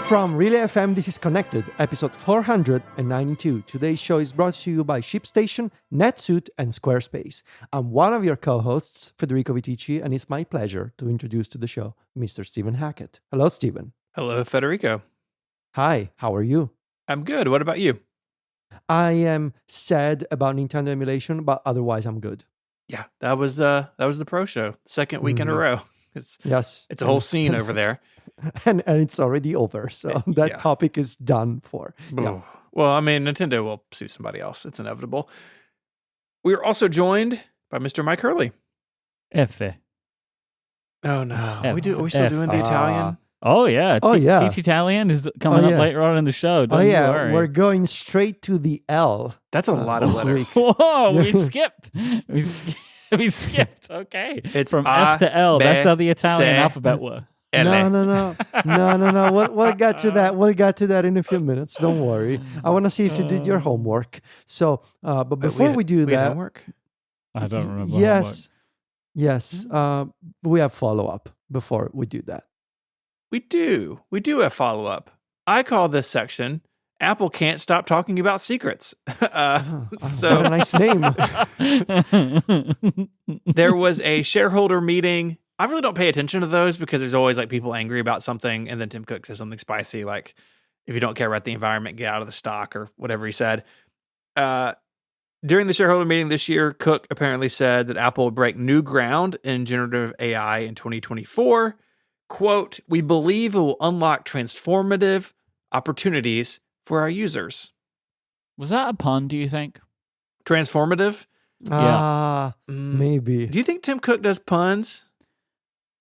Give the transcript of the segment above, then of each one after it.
From Relay FM, this is Connected, episode 492. Today's show is brought to you by ShipStation, NetSuite, and Squarespace. I'm one of your co-hosts, Federico Vitici, and it's my pleasure to introduce to the show Mr. Stephen Hackett. Hello, Stephen. Hello, Federico. Hi, how are you? I'm good. What about you? I am sad about Nintendo emulation, but otherwise I'm good. Yeah, that was the pro show, second week in a row. It's a whole scene over there. And it's already over, so that topic is done for. Yeah. Well, I mean, Nintendo will sue somebody else. It's inevitable. We are also joined by Mr. Myke Hurley. F. Oh no, are we still doing the Italian? Oh yeah, Teach Italian is coming up later on in the show. Don't you worry. We're going straight to the L. That's a lot of letters. Whoa, we skipped. We skipped. Okay, it's from F to L. That's how the Italian alphabet works. No. We'll get to that. We'll get to that in a few minutes. Don't worry. I want to see if you did your homework. So, but before we do that, homework? I don't remember. Yes. We have follow up before we do that. We do have follow up. I call this section "Apple Can't Stop Talking About Secrets." What a nice name. There was a shareholder meeting. I really don't pay attention to those because there's always like people angry about something, and then Tim Cook says something spicy like, "If you don't care about the environment, get out of the stock," or whatever he said. During the shareholder meeting this year, Cook apparently said that Apple would break new ground in generative AI in 2024. Quote, "We believe it will unlock transformative opportunities for our users." Was that a pun, do you think? Transformative? Maybe. Do you think Tim Cook does puns?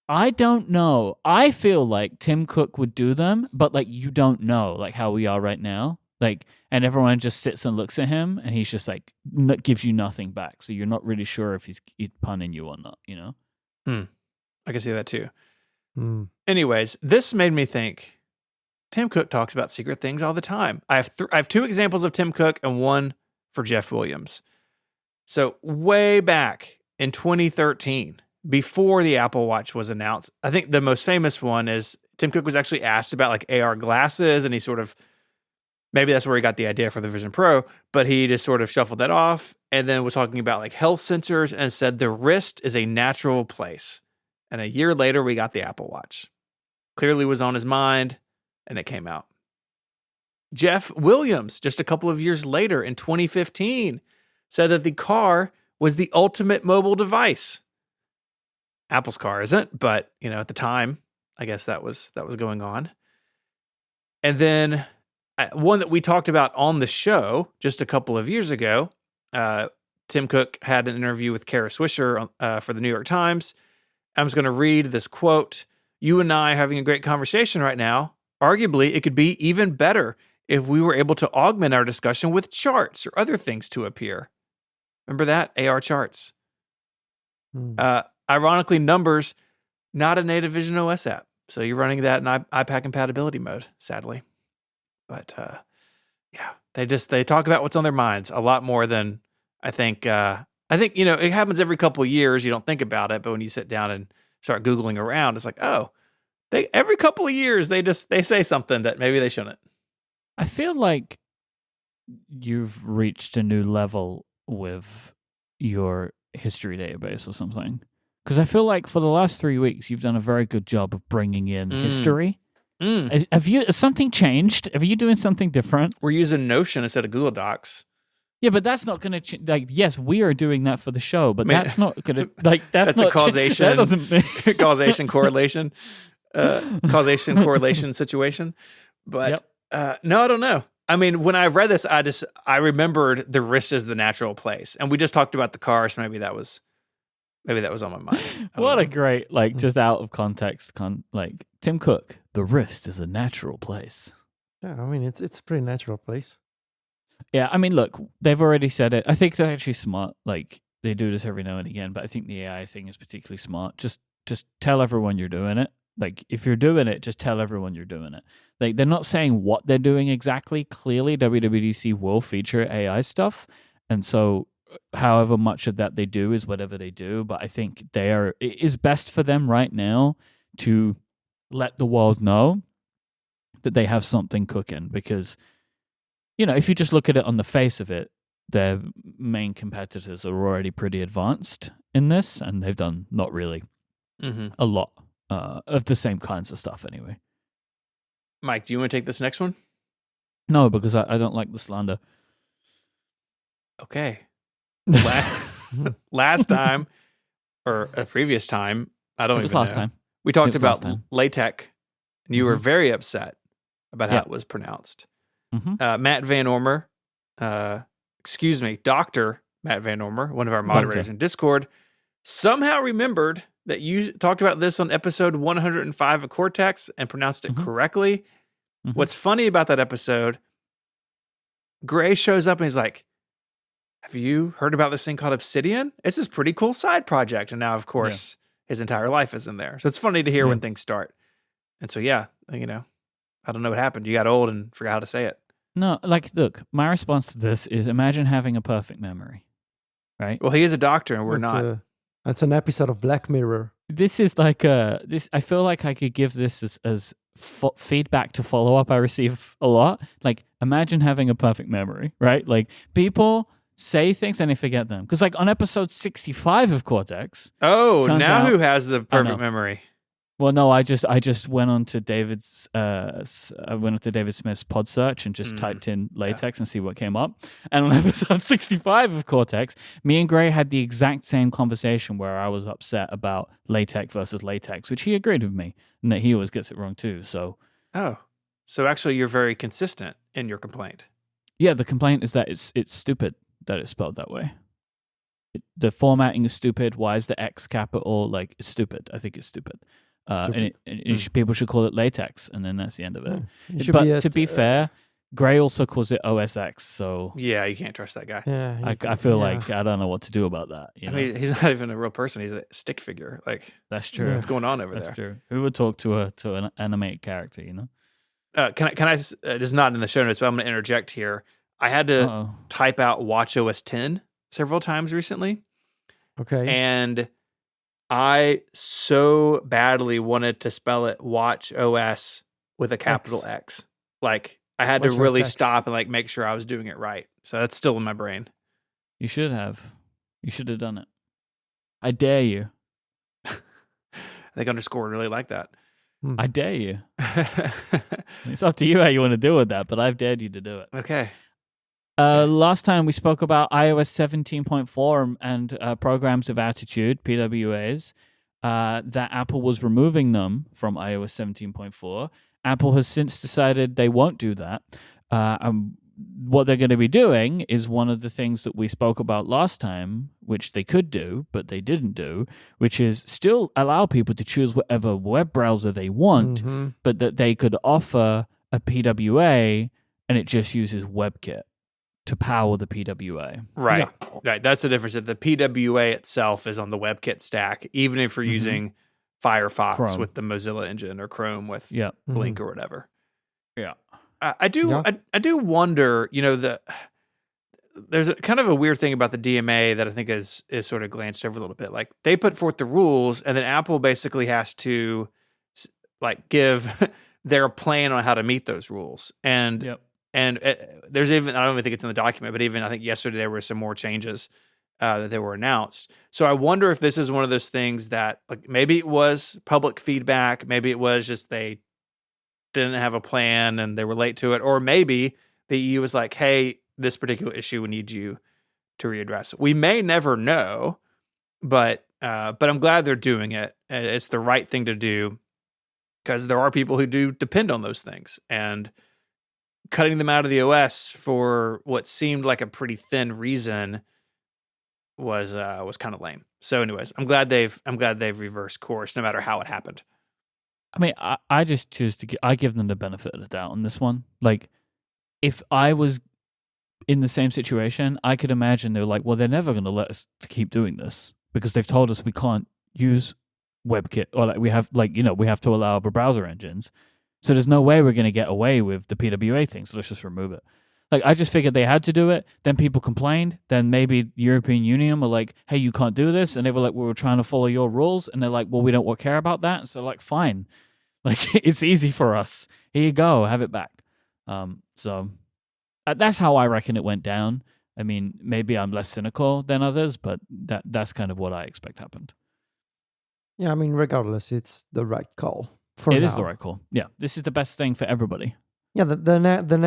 I don't know. I feel like Tim Cook would do them, but like you don't know, like how we are right now. Like, and everyone just sits and looks at him, and he's just like gives you nothing back. So you're not really sure if he's punning you or not. You know? I can see that too. Anyways, this made me think. Tim Cook talks about secret things all the time. I have two examples of Tim Cook and one for Jeff Williams. So way back in 2013. Before the Apple Watch was announced, I think the most famous one is Tim Cook was actually asked about like AR glasses, and he sort of, maybe that's where he got the idea for the Vision Pro, but he just sort of shuffled that off and then was talking about like health sensors and said the wrist is a natural place. And a year later, we got the Apple Watch. Clearly was on his mind, and it came out. Jeff Williams, just a couple of years later in 2015, said that the car was the ultimate mobile device. Apple's car isn't, but at the time, I guess that was going on. And then one that we talked about on the show just a couple of years ago, Tim Cook had an interview with Kara Swisher for the New York Times. I'm just going to read this quote. "You and I are having a great conversation right now. Arguably, it could be even better if we were able to augment our discussion with charts or other things to appear." Remember that? AR charts. Ironically, Numbers, not a native Vision OS app. So you're running that in iPad compatibility mode, sadly. But they talk about what's on their minds a lot more than I think. It happens every couple of years. You don't think about it, but when you sit down and start Googling around, it's like, every couple of years they say something that maybe they shouldn't. I feel like you've reached a new level with your history database or something. Because I feel like for the last 3 weeks, you've done a very good job of bringing in history. Has something changed? Are you doing something different? We're using Notion instead of Google Docs. Yeah, but that's not going to yes, we are doing that for the show, but that's not going to that's not a causation. That doesn't causation correlation, causation correlation situation. But no, I don't know. I mean, when I read this, I remembered the wrist is the natural place, and we just talked about the car, so maybe that was on my mind. What a great just out of context Tim Cook. The wrist is a natural place. Yeah, I mean it's a pretty natural place. Yeah, I mean, look, they've already said it. I think they're actually smart. Like, they do this every now and again, but I think the AI thing is particularly smart. Just tell everyone you're doing it. Like, if you're doing it, just tell everyone you're doing it. Like, they're not saying what they're doing exactly. Clearly, WWDC will feature AI stuff, and so however much of that they do is whatever they do. But I think it is best for them right now to let the world know that they have something cooking because, if you just look at it on the face of it, their main competitors are already pretty advanced in this, and they've done not really a lot of the same kinds of stuff anyway. Myke, do you want to take this next one? No, because I don't like the slander. Okay. Last time, or a previous time, I don't even know. Last time. We talked about LaTeX, and you were very upset about how it was pronounced. Matt Van Ormer, Dr. Matt Van Ormer, one of our moderators in Discord, somehow remembered that you talked about this on episode 105 of Cortex and pronounced it correctly. What's funny about that episode, Gray shows up and he's like, have you heard about this thing called Obsidian? It's this pretty cool side project. And now, of course, his entire life is in there. So it's funny to hear when things start. And so, I don't know what happened. You got old and forgot how to say it. No, look, my response to this is imagine having a perfect memory, right? Well, he is a doctor and we're not. That's an episode of Black Mirror. This is like this. I feel like I could give this as feedback to follow up. I receive a lot. Like, imagine having a perfect memory, right? Like, people say things and they forget them. Because, like, on episode 65 of Cortex. Oh, now who has the perfect memory? Well, no, I just went on to David Smith's pod search and just typed in LaTeX and see what came up. And on episode 65 of Cortex, me and Gray had the exact same conversation where I was upset about LaTeX versus LaTeX, which he agreed with me, and that he always gets it wrong too. So, so actually, you're very consistent in your complaint. Yeah, the complaint is that it's stupid that it's spelled that way. The formatting is stupid. Why is the X capital? Like, it's stupid. I think it's stupid. And people should call it LaTeX, and then that's the end of it. But to be fair, Gray also calls it OSX, so... Yeah, you can't trust that guy. Yeah, I feel like I don't know what to do about that. I mean, he's not even a real person. He's a stick figure. Like, that's true. What's going on over that's there? True. Who would talk to an animated character, Can I this is not in the show notes, but I'm going to interject here. I had to type out watchOS 10 several times recently. Okay. And I so badly wanted to spell it watchOS with a capital X. Like, I had to really stop and like make sure I was doing it right. So that's still in my brain. You should have. You should have done it. I dare you. I think underscore really like that. I dare you. It's up to you how you want to deal with that, but I've dared you to do it. Okay. Last time we spoke about iOS 17.4 and programs of attitude, PWAs, that Apple was removing them from iOS 17.4. Apple has since decided they won't do that. What they're going to be doing is one of the things that we spoke about last time, which they could do, but they didn't do, which is still allow people to choose whatever web browser they want, but that they could offer a PWA and it just uses WebKit to power the PWA. Right. Yeah. Right. That's the difference. That the PWA itself is on the WebKit stack, even if you're using Firefox Chrome with the Mozilla engine or Chrome with Blink or whatever. Yeah. I do wonder, there's kind of a weird thing about the DMA that I think is sort of glanced over a little bit. Like, they put forth the rules and then Apple basically has to like give their plan on how to meet those rules. And there's even, I don't even think it's in the document, but even I think yesterday there were some more changes that they were announced. So I wonder if this is one of those things that, like, maybe it was public feedback, maybe it was just they didn't have a plan and they were late to it, or maybe the EU was like, hey, this particular issue we need you to readdress. We may never know, but I'm glad they're doing it. It's the right thing to do because there are people who do depend on those things, and cutting them out of the OS for what seemed like a pretty thin reason was kind of lame. So anyways, I'm glad they've reversed course no matter how it happened. I mean, I just choose to I give them the benefit of the doubt on this one. Like, if I was in the same situation, I could imagine they're like, well, they're never going to let us to keep doing this because they've told us we can't use WebKit, or like we have to allow the browser engines. So there's no way we're going to get away with the PWA thing. So let's just remove it. Like, I just figured they had to do it. Then people complained. Then maybe the European Union were like, hey, you can't do this. And they were like, well, we're trying to follow your rules. And they're like, well, we don't care about that. So like, fine. Like, it's easy for us. Here you go, have it back. So that's how I reckon it went down. I mean, maybe I'm less cynical than others, but that's kind of what I expect happened. Yeah, I mean, regardless, it's the right call for now. It is the right call. Yeah, this is the best thing for everybody. Yeah, the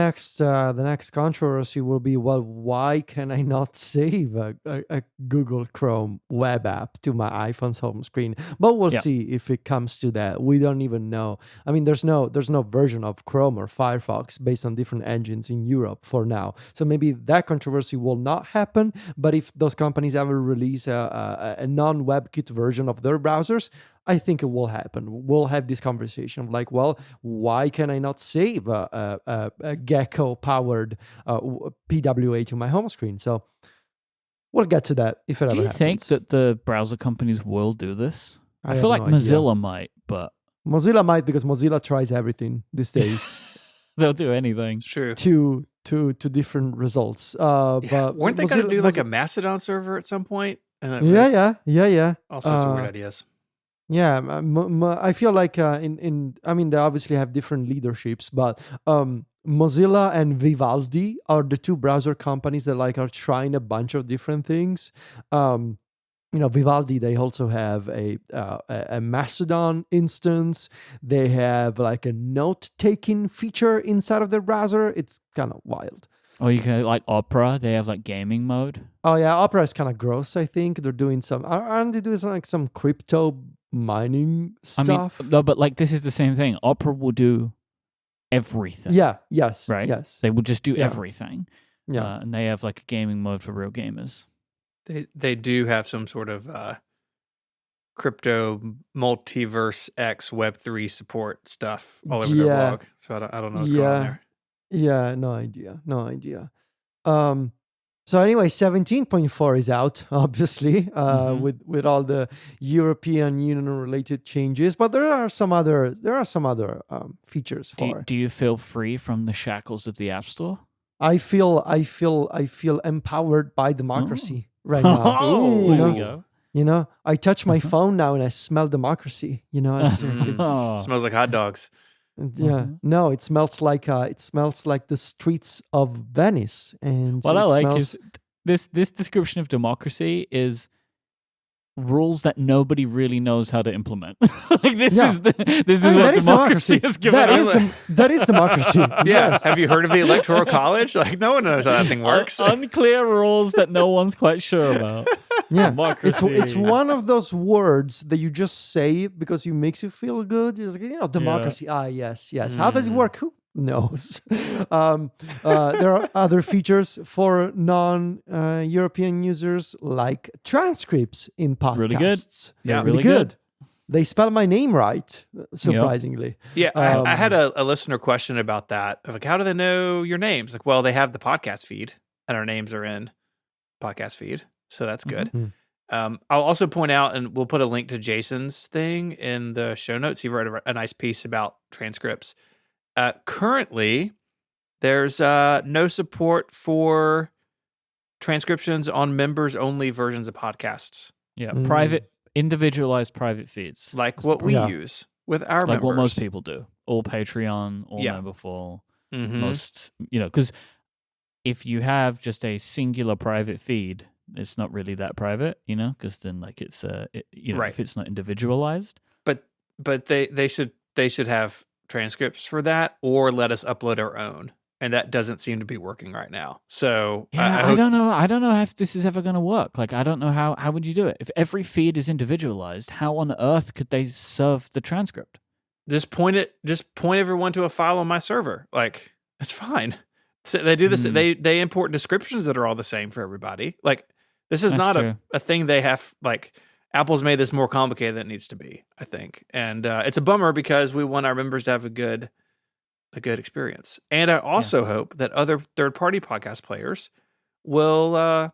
next controversy will be, well, why can I not save a Google Chrome web app to my iPhone's home screen? But we'll see if it comes to that. We don't even know. I mean, there's no version of Chrome or Firefox based on different engines in Europe for now. So maybe that controversy will not happen. But if those companies ever release a non-WebKit version of their browsers, I think it will happen. We'll have this conversation of like, well, why can I not save a Gecko-powered PWA to my home screen? So we'll get to that if it ever happens. Do you think that the browser companies will do this? I feel like Mozilla might, but... Mozilla might, because Mozilla tries everything these days. They'll do anything. It's true. To different results. But weren't they going to do like a Mastodon server at some point? Yeah. All sorts of weird ideas. Yeah, I feel like I mean, they obviously have different leaderships, but Mozilla and Vivaldi are the two browser companies that like are trying a bunch of different things. Vivaldi, they also have a Mastodon instance. They have like a note-taking feature inside of their browser. It's kind of wild. Oh, you can like Opera. They have like gaming mode. Oh yeah, Opera is kind of gross. I think they're doing aren't they doing some crypto mining stuff? I mean, no, but like this is the same thing. Opera will do everything. Yeah. Yes. Right. Yes. They will just do everything. Yeah. And they have like a gaming mode for real gamers. They do have some sort of crypto multiverse X Web3 support stuff all over their blog. So I don't know what's going on there. Yeah. No idea. So anyway, 17.4 is out, obviously, with all the European Union related changes, but there are some other features for. Do you feel free from the shackles of the App Store? I feel empowered by democracy right now. Oh, there we go. I touch my phone now and I smell democracy. It smells like hot dogs. Yeah, no, it smells like the streets of Venice. And what I like is this description of democracy is rules that nobody really knows how to implement. Like this is what democracy has given us. That is democracy. Yeah. Yes. Have you heard of the Electoral College? Like no one knows how that thing works. Unclear rules that no one's quite sure about. Yeah, democracy. It's one of those words that you just say because it makes you feel good. You're like, democracy. Yeah. Yes. How does it work? Who knows? There are other features for non-European users, like transcripts in podcasts. Really good. Yeah, really good. They spell my name right, surprisingly. Yeah, I had a listener question about that. Like, how do they know your names? Like, well, they have the podcast feed, and our names are in podcast feed. So that's good. Mm-hmm. I'll also point out, and we'll put a link to Jason's thing in the show notes. He wrote a nice piece about transcripts. Currently, there's no support for transcriptions on members-only versions of podcasts. Yeah, private, individualized private feeds. Like what we use with our members. Like what most people do. All Patreon, all Memberful. Mm-hmm. Most, because if you have just a singular private feed, it's not really that private, because then like it's if it's not individualized. But they should have transcripts for that, or let us upload our own, and that doesn't seem to be working right now. So I don't know. I don't know if this is ever going to work. Like I don't know how would you do it if every feed is individualized? How on earth could they serve the transcript? Just point everyone to a file on my server. Like it's fine. So they do this. They import descriptions that are all the same for everybody. Like this is not a thing they have. Like Apple's made this more complicated than it needs to be, I think, and it's a bummer because we want our members to have a good experience. And I also hope that other third-party podcast players will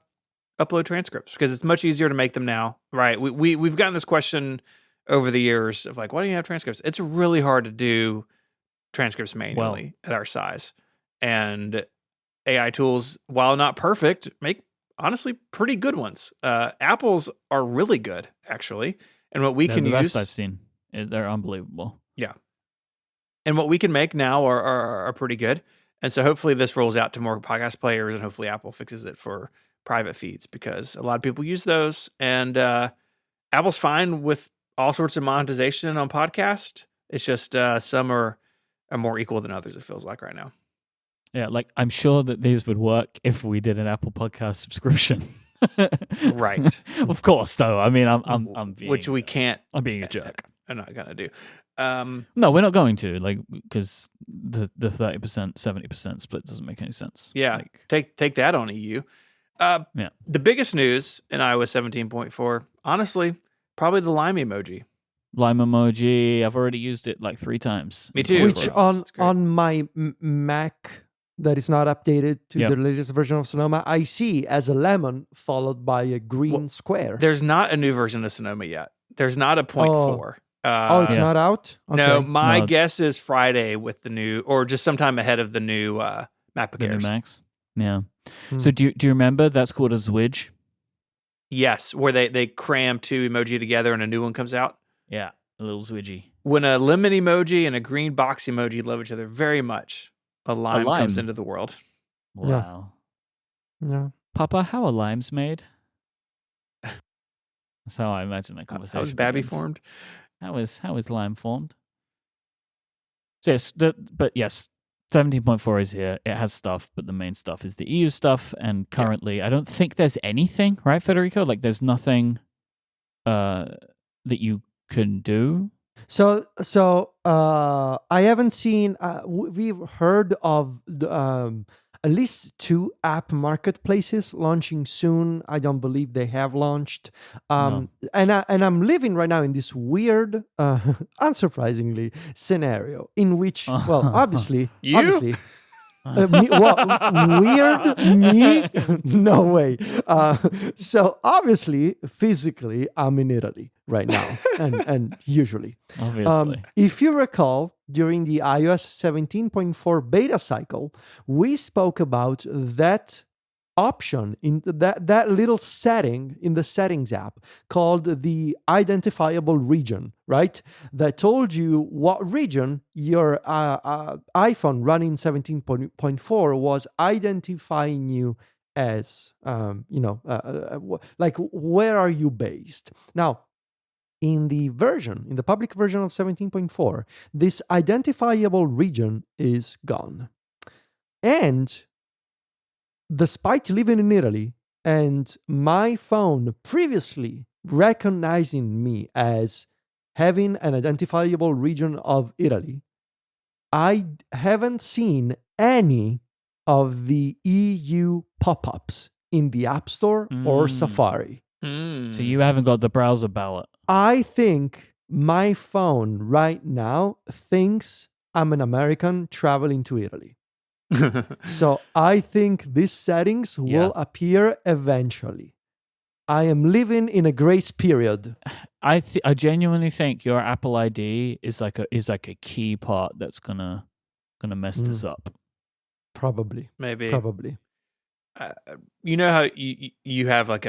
upload transcripts because it's much easier to make them now. Right? We've gotten this question over the years of like, why don't you have transcripts? It's really hard to do transcripts manually at our size. And AI tools, while not perfect, make honestly pretty good ones. Apple's are really good, actually. And what we can use... the best I've seen. They're unbelievable. Yeah. And what we can make now are pretty good. And so hopefully this rolls out to more podcast players, and hopefully Apple fixes it for private feeds, because a lot of people use those. And Apple's fine with all sorts of monetization on podcast. It's just some are more equal than others, it feels like right now. Yeah, like I'm sure that these would work if we did an Apple Podcast subscription. Right. Of course, though. I mean, I'm being, which we can't. I'm being a jerk. I'm not gonna do. No, we're not going to, like, because the 30%, 70% split doesn't make any sense. Yeah, like, take that on EU. Yeah. The biggest news in iOS 17.4, honestly, probably the lime emoji. Lime emoji. I've already used it like 3 times. Me too. Which on my Mac that is not updated to the latest version of Sonoma, I see as a lemon followed by a green square. There's not a new version of Sonoma yet. There's not a 0.4. It's not out? Okay. No, my guess is Friday with the new, or just sometime ahead of the new MacBook The Airs. new Macs. Yeah. So do you remember that's called a zwidge? Yes, where they cram 2 emoji together and a new one comes out. Yeah, a little zwidgy. When a lemon emoji and a green box emoji love each other very much, a lime comes into the world. Wow. Yeah. Papa, how are limes made? That's how I imagine that conversation. How was Babby begins. formed? How is lime formed? So yes, but yes, 17.4 is here. It has stuff, but the main stuff is the EU stuff. And currently, I don't think there's anything, right, Federico? Like, there's nothing that you can do. So I haven't seen. We've heard of at least 2 app marketplaces launching soon. I don't believe they have launched. No. And I'm living right now in this weird, unsurprisingly, scenario in which, well, obviously. Me, weird me? No way. So obviously, physically, I'm in Italy right now, and usually. Obviously. If you recall, during the iOS 17.4 beta cycle, we spoke about that option in that little setting in the settings app called the identifiable region, right? That told you what region your iPhone running 17.4 was identifying you as, like where are you based? Now, in the public version of 17.4, this identifiable region is gone. And despite living in Italy and my phone previously recognizing me as having an identifiable region of Italy, I haven't seen any of the EU pop-ups in the App Store or Safari. So you haven't got the browser ballot. I think my phone right now thinks I'm an American traveling to Italy. So I think these settings will appear eventually. I am living in a grace period. I genuinely think your Apple ID is like a key part that's gonna mess this up. Probably. You know how you have like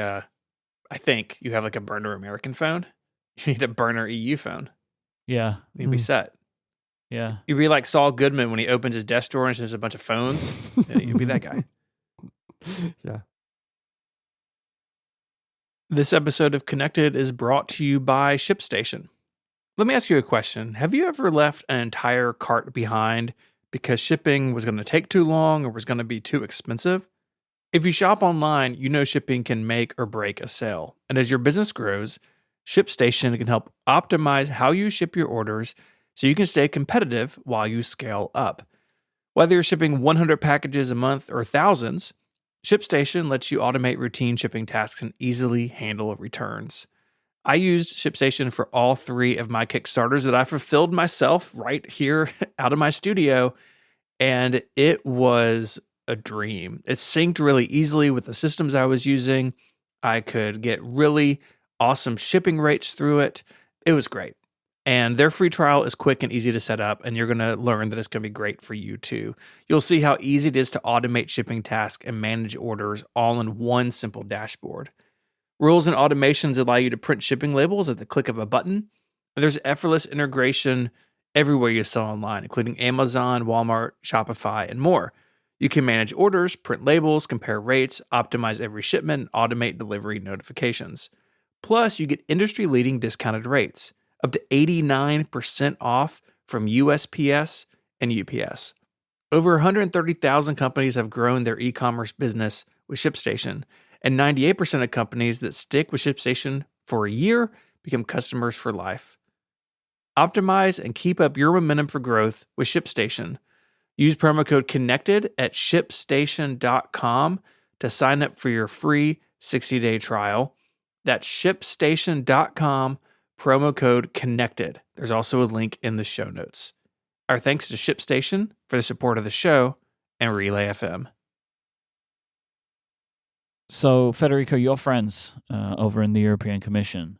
I think you have like a burner American phone. You need a burner EU phone. Yeah, You'd be set. Yeah, you'd be like Saul Goodman when he opens his desk drawer and there's a bunch of phones. You'd be that guy. Yeah. This episode of Connected is brought to you by ShipStation. Let me ask you a question. Have you ever left an entire cart behind because shipping was going to take too long or was going to be too expensive? If you shop online, you know shipping can make or break a sale. And as your business grows, ShipStation can help optimize how you ship your orders so you can stay competitive while you scale up. Whether you're shipping 100 packages a month or thousands, ShipStation lets you automate routine shipping tasks and easily handle returns. I used ShipStation for all 3 of my Kickstarters that I fulfilled myself right here out of my studio, and it was a dream. It synced really easily with the systems I was using. I could get really awesome shipping rates through it. It was great. And their free trial is quick and easy to set up, and you're going to learn that it's going to be great for you too. You'll see how easy it is to automate shipping tasks and manage orders all in one simple dashboard. Rules and automations allow you to print shipping labels at the click of a button. And there's effortless integration everywhere you sell online, including Amazon, Walmart, Shopify, and more. You can manage orders, print labels, compare rates, optimize every shipment, and automate delivery notifications. Plus, you get industry-leading discounted rates, up to 89% off from USPS and UPS. Over 130,000 companies have grown their e-commerce business with ShipStation, and 98% of companies that stick with ShipStation for a year become customers for life. Optimize and keep up your momentum for growth with ShipStation. Use promo code CONNECTED at ShipStation.com to sign up for your free 60-day trial. That's ShipStation.com, promo code CONNECTED. There's also a link in the show notes. Our thanks to ShipStation for the support of the show and Relay FM. So, Federico, your friends over in the European Commission,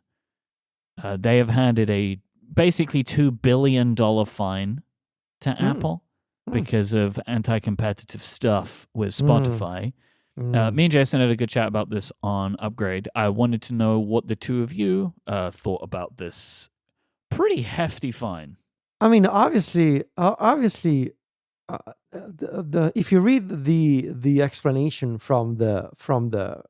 they have handed a basically $2 billion fine to Apple because of anti-competitive stuff with Spotify. Me and Jason had a good chat about this on Upgrade. I wanted to know what the two of you thought about this pretty hefty fine. I mean, obviously, if you read the explanation from the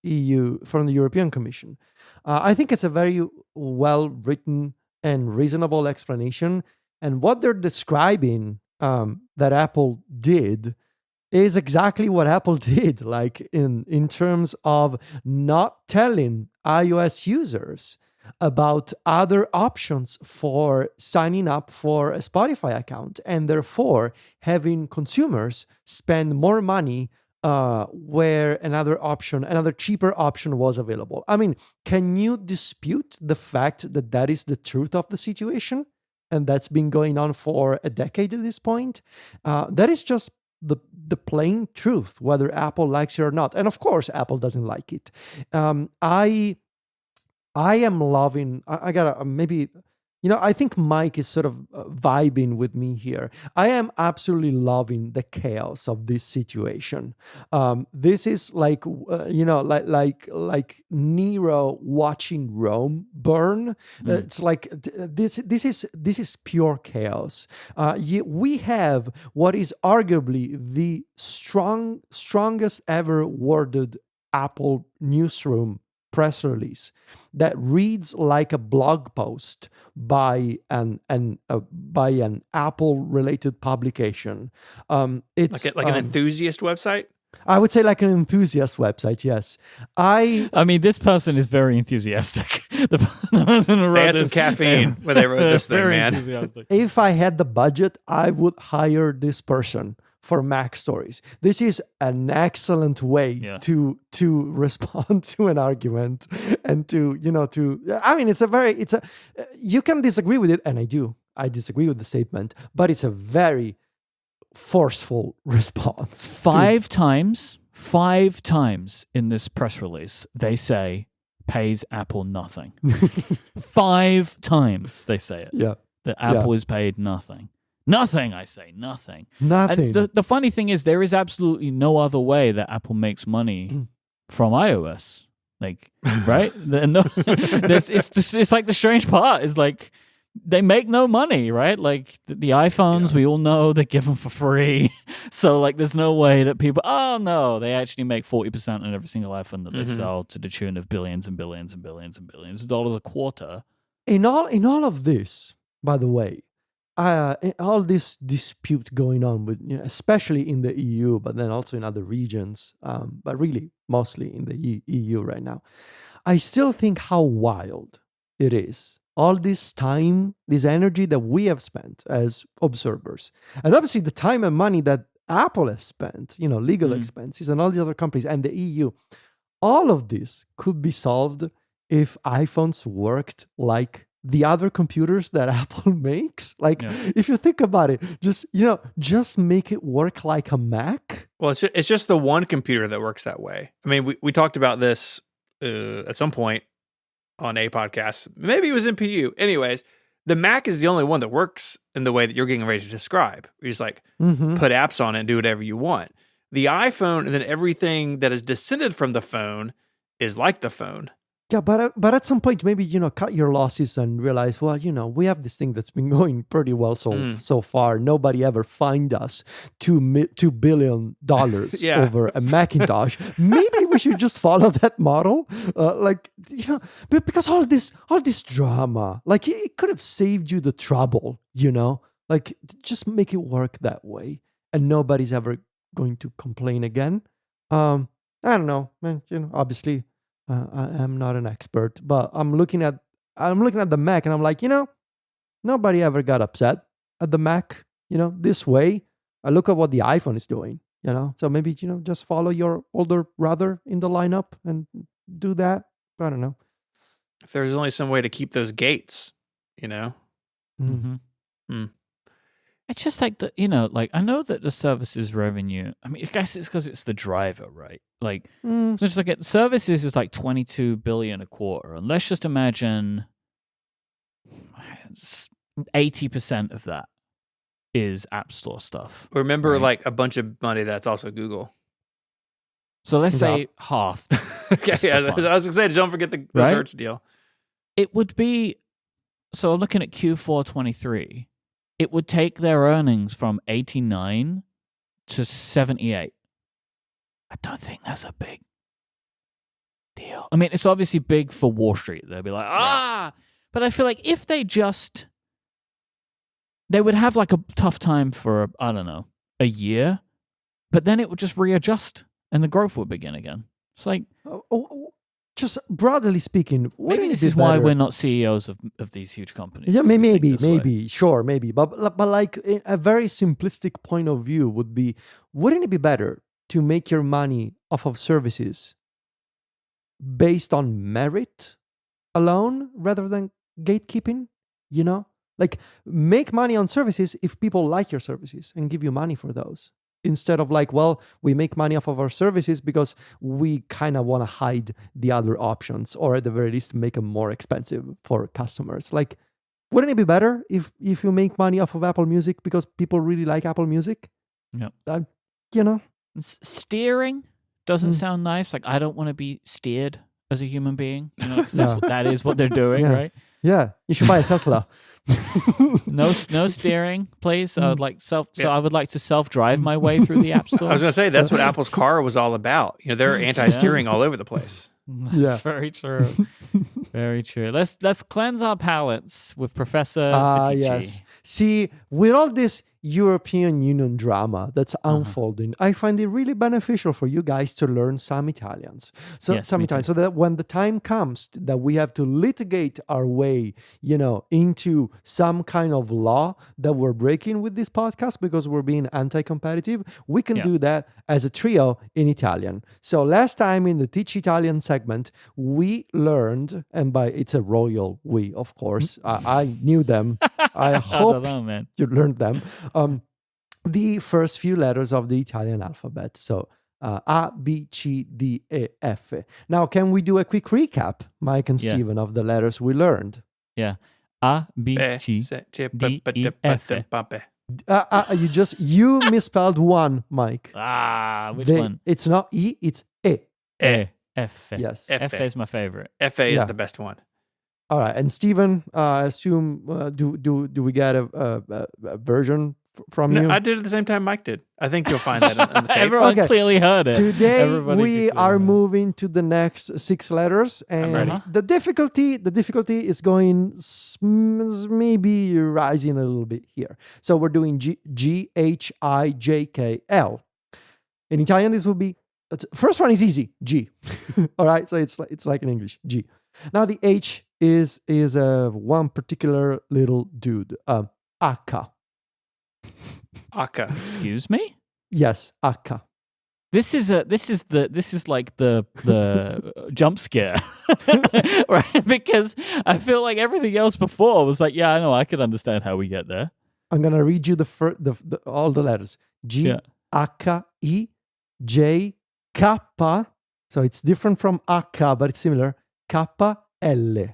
EU, from the European Commission, I think it's a very well written and reasonable explanation. And what they're describing that Apple did is exactly what Apple did, like in terms of not telling iOS users about other options for signing up for a Spotify account, and therefore having consumers spend more money where another cheaper option was available. I mean, can you dispute the fact that that is the truth of the situation? And that's been going on for a decade at this point. That is just the plain truth, whether Apple likes it or not. And of course, Apple doesn't like it. I am loving, I gotta maybe, I think Myke is sort of vibing with me here. I am absolutely loving the chaos of this situation. This is like, like Nero watching Rome burn. It's like this is pure chaos. We have what is arguably the strongest ever worded Apple newsroom press release that reads like a blog post by an Apple related publication. It's like an enthusiast website. I would say like an enthusiast website. Yes, I mean, this person is very enthusiastic. The person who wrote they had this, some caffeine when they wrote this thing, man. If I had the budget, I would hire this person for Mac Stories. This is an excellent way to respond to an argument and to I mean, you can disagree with it, and I disagree with the statement, but it's a very forceful response. Five times in this press release, they say pays Apple nothing. 5 times they say it. Yeah. That Apple is paid nothing. Nothing, I say, nothing. Nothing. And the funny thing is, there is absolutely no other way that Apple makes money from iOS. Like, right? It's like the strange part is like, they make no money, right? Like the iPhones, we all know they give them for free. So like, there's no way that people, they actually make 40% on every single iPhone that they sell to the tune of billions and billions and billions and billions of dollars a quarter. In all of this, by the way, all this dispute going on with, especially in the EU, but then also in other regions, but really mostly in the EU right now, I still think how wild it is. All this time, this energy that we have spent as observers, and obviously the time and money that Apple has spent, legal expenses and all the other companies and the EU, all of this could be solved if iPhones worked like the other computers that Apple makes. Like, if you think about it, just make it work like a Mac. Well, it's just the one computer that works that way. I mean, we talked about this at some point on a podcast. Maybe it was in PU. Anyways, the Mac is the only one that works in the way that you're getting ready to describe. You just like put apps on it and do whatever you want. The iPhone and then everything that is descended from the phone is like the phone. Yeah, but at some point, maybe, cut your losses and realize, well, we have this thing that's been going pretty well so far. Nobody ever fined us $2 billion Yeah. over a Macintosh. Maybe we should just follow that model. Because all this drama, like, it could have saved you the trouble, like, just make it work that way, and nobody's ever going to complain again. I don't know, man. Obviously, I am not an expert, but I'm looking at the Mac, and I'm like, nobody ever got upset at the Mac, this way. I look at what the iPhone is doing, so maybe, just follow your older brother in the lineup and do that. I don't know. If there's only some way to keep those gates, Mm-hmm. It's just like like, I know that the services revenue, I mean, I guess it's because it's the driver, right? Like, so just like services is like $22 billion a quarter. And let's just imagine 80% of that is App Store stuff. Remember, right? like, a bunch of money that's also Google. So let's say half. Okay, yeah, I was going to say, don't forget the Right? search deal. It would be, so looking at Q4 23, it would take their earnings from 89 to 78. I don't think that's a big deal. I mean, it's obviously big for Wall Street. They'll be like, but I feel like if they would have like a tough time for, I don't know, a year, but then it would just readjust and the growth would begin again. It's like, just broadly speaking, maybe this is why we're not CEOs of these huge companies. Yeah, maybe, sure, maybe. But like, a very simplistic point of view would be, wouldn't it be better to make your money off of services based on merit alone rather than gatekeeping? Like, make money on services if people like your services and give you money for those. Instead of like, well, we make money off of our services because we kind of want to hide the other options, or at the very least make them more expensive for customers. Like, wouldn't it be better if you make money off of Apple Music because people really like Apple Music? Yeah. Steering doesn't sound nice. Like, I don't want to be steered as a human being. Because that is what they're doing, right? Yeah, you should buy a Tesla. No steering, please. I would like I would like to self-drive my way through the App Store. I was going to say, that's what Apple's car was all about. They're anti-steering all over the place. That's very true. Very true. Let's cleanse our palates with Professor Federico. Yes. See, with all this European Union drama that's unfolding, I find it really beneficial for you guys to learn some Italians. So that when the time comes that we have to litigate our way, into some kind of law that we're breaking with this podcast because we're being anti-competitive, we can do that as a trio in Italian. So last time in the Teach Italian segment, we learned, and it's a royal we, of course. I knew them. I hope you learned them. The first few letters of the Italian alphabet. So A, B, C, D, E, F. Now, can we do a quick recap, Myke and Stephen, of the letters we learned? Yeah. A, B, C, D, E, F. You misspelled one, Myke. Which one? It's not E, it's E. F. Yes. F is my favorite. FA is the best one. All right, and Stephen, I assume, do we get a version from you? I did it at the same time Myke did. I think you'll find that on the tape. Everyone clearly heard it. Today we are moving to the next 6 letters, and the difficulty is going maybe rising a little bit here. So we're doing G H I J K L. In Italian, this will be first one is easy, G. All right, so it's like in English, G. Now the H is one particular little dude, H. Aka. Excuse me? Yes, H. This is like the jump scare, right? Because I feel like everything else before was like, yeah, I know, I could understand how we get there. I'm gonna read you the all the letters: G, H, I, J, K. So it's different from H, but it's similar. K, L.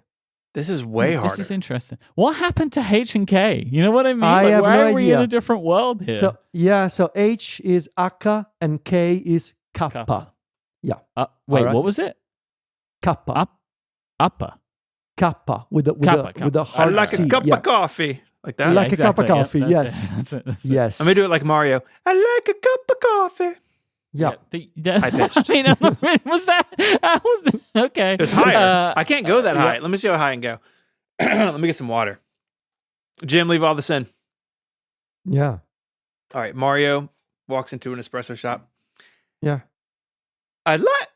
This is way harder. This is interesting. What happened to H and K? You know what I mean? I have why no are we idea. in a different world here? So H is H and K is K. Kappa. Yeah. Wait, right. what was it? Kappa. Kappa. Kappa with the Kappa. with the I hard like C. a cup yeah. of coffee. Like that. Like a cup of coffee, Yep, yes. that's it. Yes. Let me do it like Mario. I like a cup of coffee. Yeah. High pitched. I mean, was that? Okay. It's higher. I can't go that high. yeah. Let me see how high I can go. Let me get some water. Jim, leave all this in. Yeah. All right. Mario walks into an espresso shop. Yeah. I like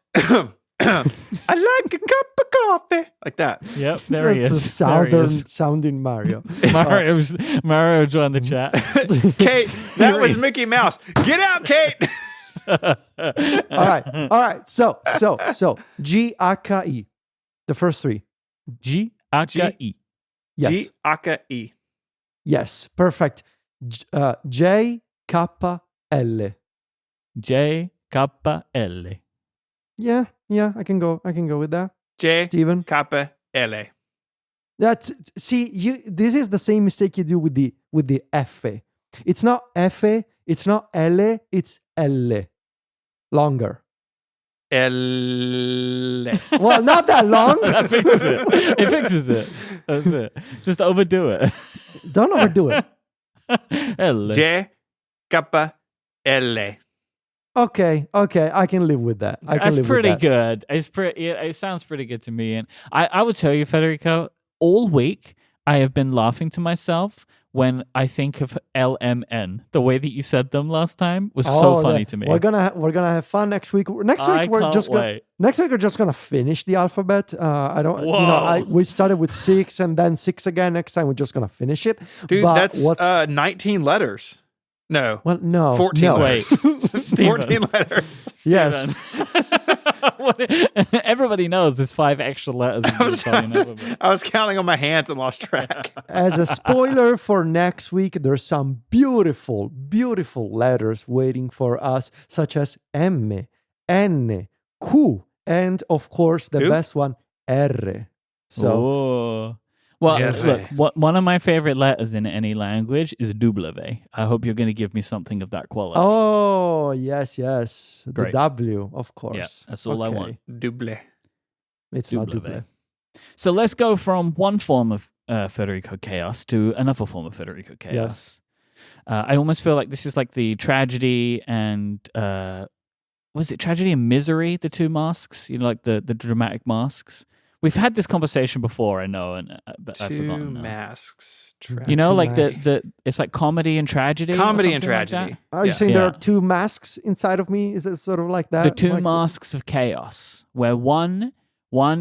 I like a cup of coffee. Like that. Yep, there he That's is. a southern There he is. sounding Mario. Mario joined the chat. Kate, that was Mickey Mouse. Get out, Kate. All right. So G-A-K-I. The first three. G-A-K-I. Yes. G-A-K-E. Yes. Perfect. J-K-L. J-K-L. Yeah. I can go with that. J Stephen. Kappa L. That's this is the same mistake you do with the F. It's not F, it's not L, it's L. Longer. L. Well, not that long. That fixes it. It fixes it. That's it. Just overdo it. Don't overdo it. L. J Kappa L. Okay, I can live with that. I can That's live pretty with that. good. It's pretty. It sounds pretty good to me. And I would tell you, Federico, all week I have been laughing to myself when I think of LMN. The way that you said them last time was so funny to me. We're gonna have fun next week. Next week we're just gonna finish the alphabet. I don't. You know, we started with 6 and then 6 again. Next time we're just gonna finish it. Dude, but that's 19 letters. No. Well, no. 14 no. letters. 14 letters. Yes. Everybody knows there's 5 extra letters in the Italian alphabet. I was counting on my hands and lost track. As a spoiler for next week, there's some beautiful, beautiful letters waiting for us, such as M, N, Q, and of course the best one, R. So. Well, Yeah, look, one of my favorite letters in any language is W. I hope you're going to give me something of that quality. Oh, yes. The Great. W, of course. Yeah, that's all I want. Double. It's not double. So let's go from one form of Federico chaos to another form of Federico chaos. Yes. I almost feel like this is like the tragedy and was it tragedy and misery? The two masks, you know, like the dramatic masks. We've had this conversation before, I know, and but I've forgotten. Two now. masks. You know, like masks. the it's like comedy and tragedy. Comedy or and something like tragedy. that. Are you Yeah. saying there Yeah. are two masks inside of me? Is it sort of like that? The two Like- masks of chaos, where one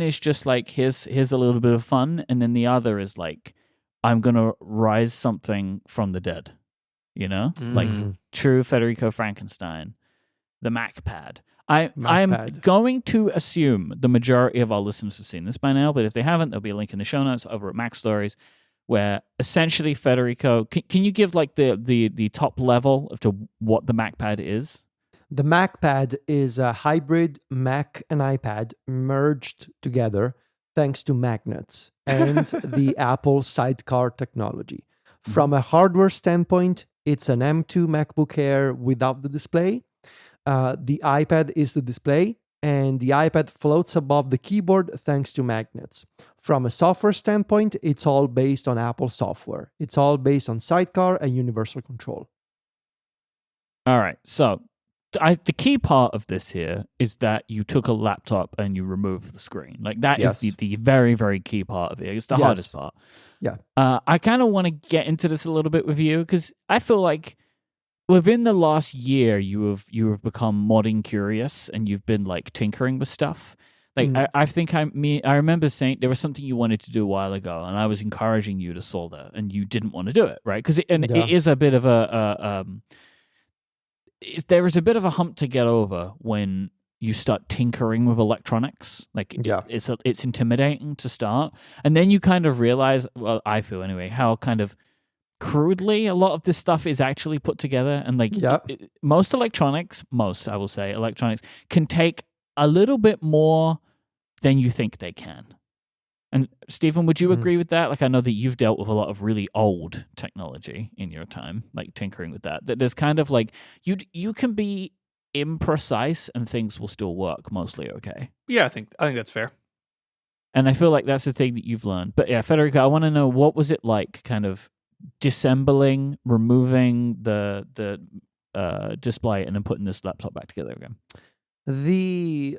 is just like here's a little bit of fun, and then the other is like I'm gonna rise something from the dead. You know, like true Federico Frankenstein, the MacPad. I'm MacPad. going to assume the majority of our listeners have seen this by now, but if they haven't, there'll be a link in the show notes over at Mac Stories, where essentially Federico, can you give like the top level of to what the MacPad is? The MacPad is a hybrid Mac and iPad merged together thanks to magnets and the Apple Sidecar technology. From a hardware standpoint, it's an M2 MacBook Air without the display. The iPad is the display, and the iPad floats above the keyboard thanks to magnets. From a software standpoint, it's all based on Apple software. It's all based on Sidecar and Universal Control. All right, so the key part of this here is that you took a laptop and you removed the screen. Like that is the very, very key part of it. It's the hardest part. Yeah. I kind of want to get into this a little bit with you because I feel like within the last year you have become modding curious and you've been like tinkering with stuff. Like I think I remember saying there was something you wanted to do a while ago, and I was encouraging you to solder, and you didn't want to do it, right? Because it is a bit of there is a bit of a hump to get over when you start tinkering with electronics. Like it's intimidating to start, and then you kind of realize, well, I feel anyway, how kind of crudely a lot of this stuff is actually put together, and like most electronics can take a little bit more than you think they can. And Stephen, would you agree with that? Like, I know that you've dealt with a lot of really old technology in your time, like tinkering with that. That there's kind of like you can be imprecise and things will still work mostly okay. Yeah, I think that's fair. And I feel like that's the thing that you've learned. But yeah, Federico, I want to know, what was it like kind of disassembling, removing the display and then putting this laptop back together again? The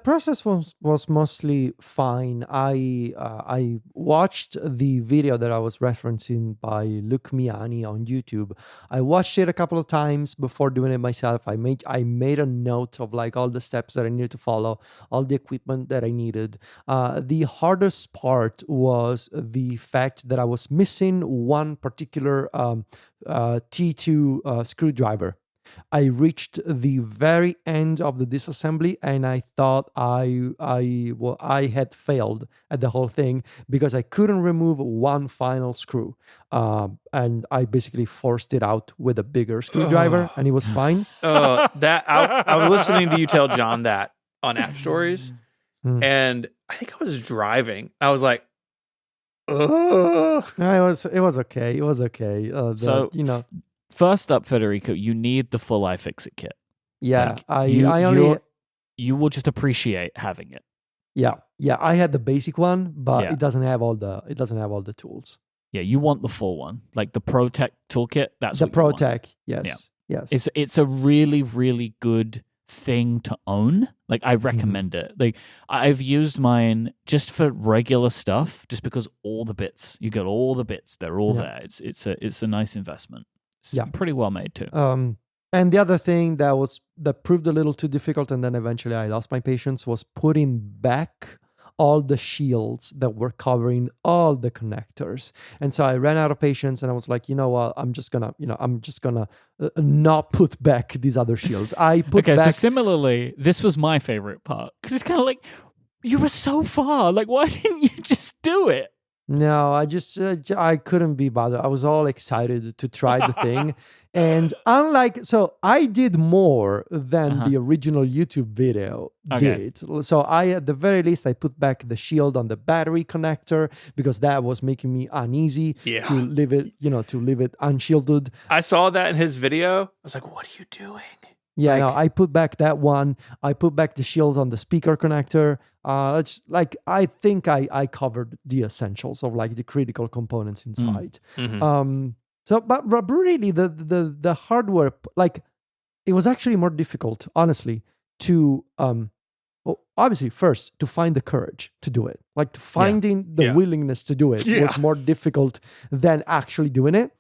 process was mostly fine. I watched the video that I was referencing by Luke Miani on YouTube. I watched it a couple of times before doing it myself. I made a note of like all the steps that I needed to follow, all the equipment that I needed. The hardest part was the fact that I was missing one particular T2 screwdriver. I reached the very end of the disassembly, and I thought I had failed at the whole thing because I couldn't remove one final screw, and I basically forced it out with a bigger screwdriver, and it was fine. I was listening to you tell John that on App Stories, and I think I was driving. I was like, "Oh, it was okay. It was okay." First up, Federico, you need the full iFixit kit. Yeah, like, you will just appreciate having it. Yeah. I had the basic one, but it doesn't have all the tools. Yeah, you want the full one, like the ProTech toolkit. That's the what you want. ProTech. Yes, yeah. Yes. It's a really, really good thing to own. Like, I recommend it. Like, I've used mine just for regular stuff, just because you got all the bits. They're all there. It's a nice investment. It's pretty well made too. And the other thing that proved a little too difficult, and then eventually I lost my patience, was putting back all the shields that were covering all the connectors. And so I ran out of patience, and I was like, you know what? I'm just gonna not put back these other shields. I put back. So similarly, this was my favorite part, because it's kind of like, you were so far. Like, why didn't you just do it? No, I couldn't be bothered. I was all excited to try the thing. And I did more than the original YouTube video did. So at the very least, I put back the shield on the battery connector because that was making me uneasy to leave it unshielded. I saw that in his video. I was like, what are you doing? Yeah, I put back that one. I put back the shields on the speaker connector. I think I covered the essentials of like the critical components inside. But really the hardware, like, it was actually more difficult, honestly, to obviously first to find the courage to do it. Like, finding the willingness to do it was more difficult than actually doing it.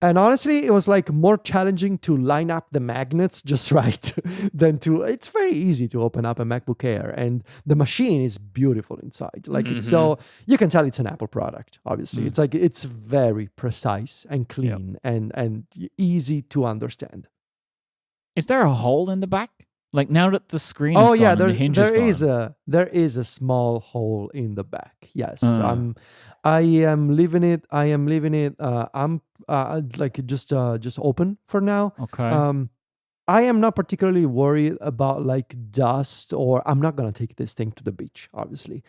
And honestly, it was like more challenging to line up the magnets just right than it's very easy to open up a MacBook Air, and the machine is beautiful inside. Like, it's so, you can tell it's an Apple product, obviously. It's like, it's very precise and clean and easy to understand. Is there a hole in the back? Like, now that the screen is gone and the hinge is gone. There is a small hole in the back. Yes. I am leaving it. I'm just open for now. Okay. I am not particularly worried about like dust, or I'm not gonna take this thing to the beach, obviously.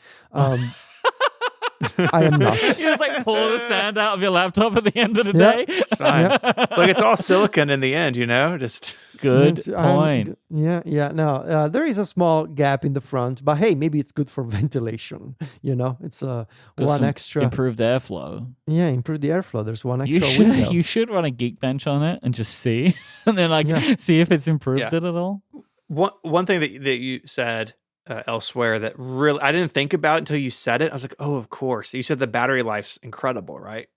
I am not. You just like pull the sand out of your laptop at the end of the day. It's fine. Like, it's all silicon in the end, just good point. No, there is a small gap in the front, but hey, maybe it's good for ventilation. It's one extra improved airflow. Yeah, improve the airflow. There's one extra window. You should run a Geekbench on it and just see, and then see if it's improved it at all. One thing that you said elsewhere that really I didn't think about until you said it. I was like, oh, of course. You said the battery life's incredible, right?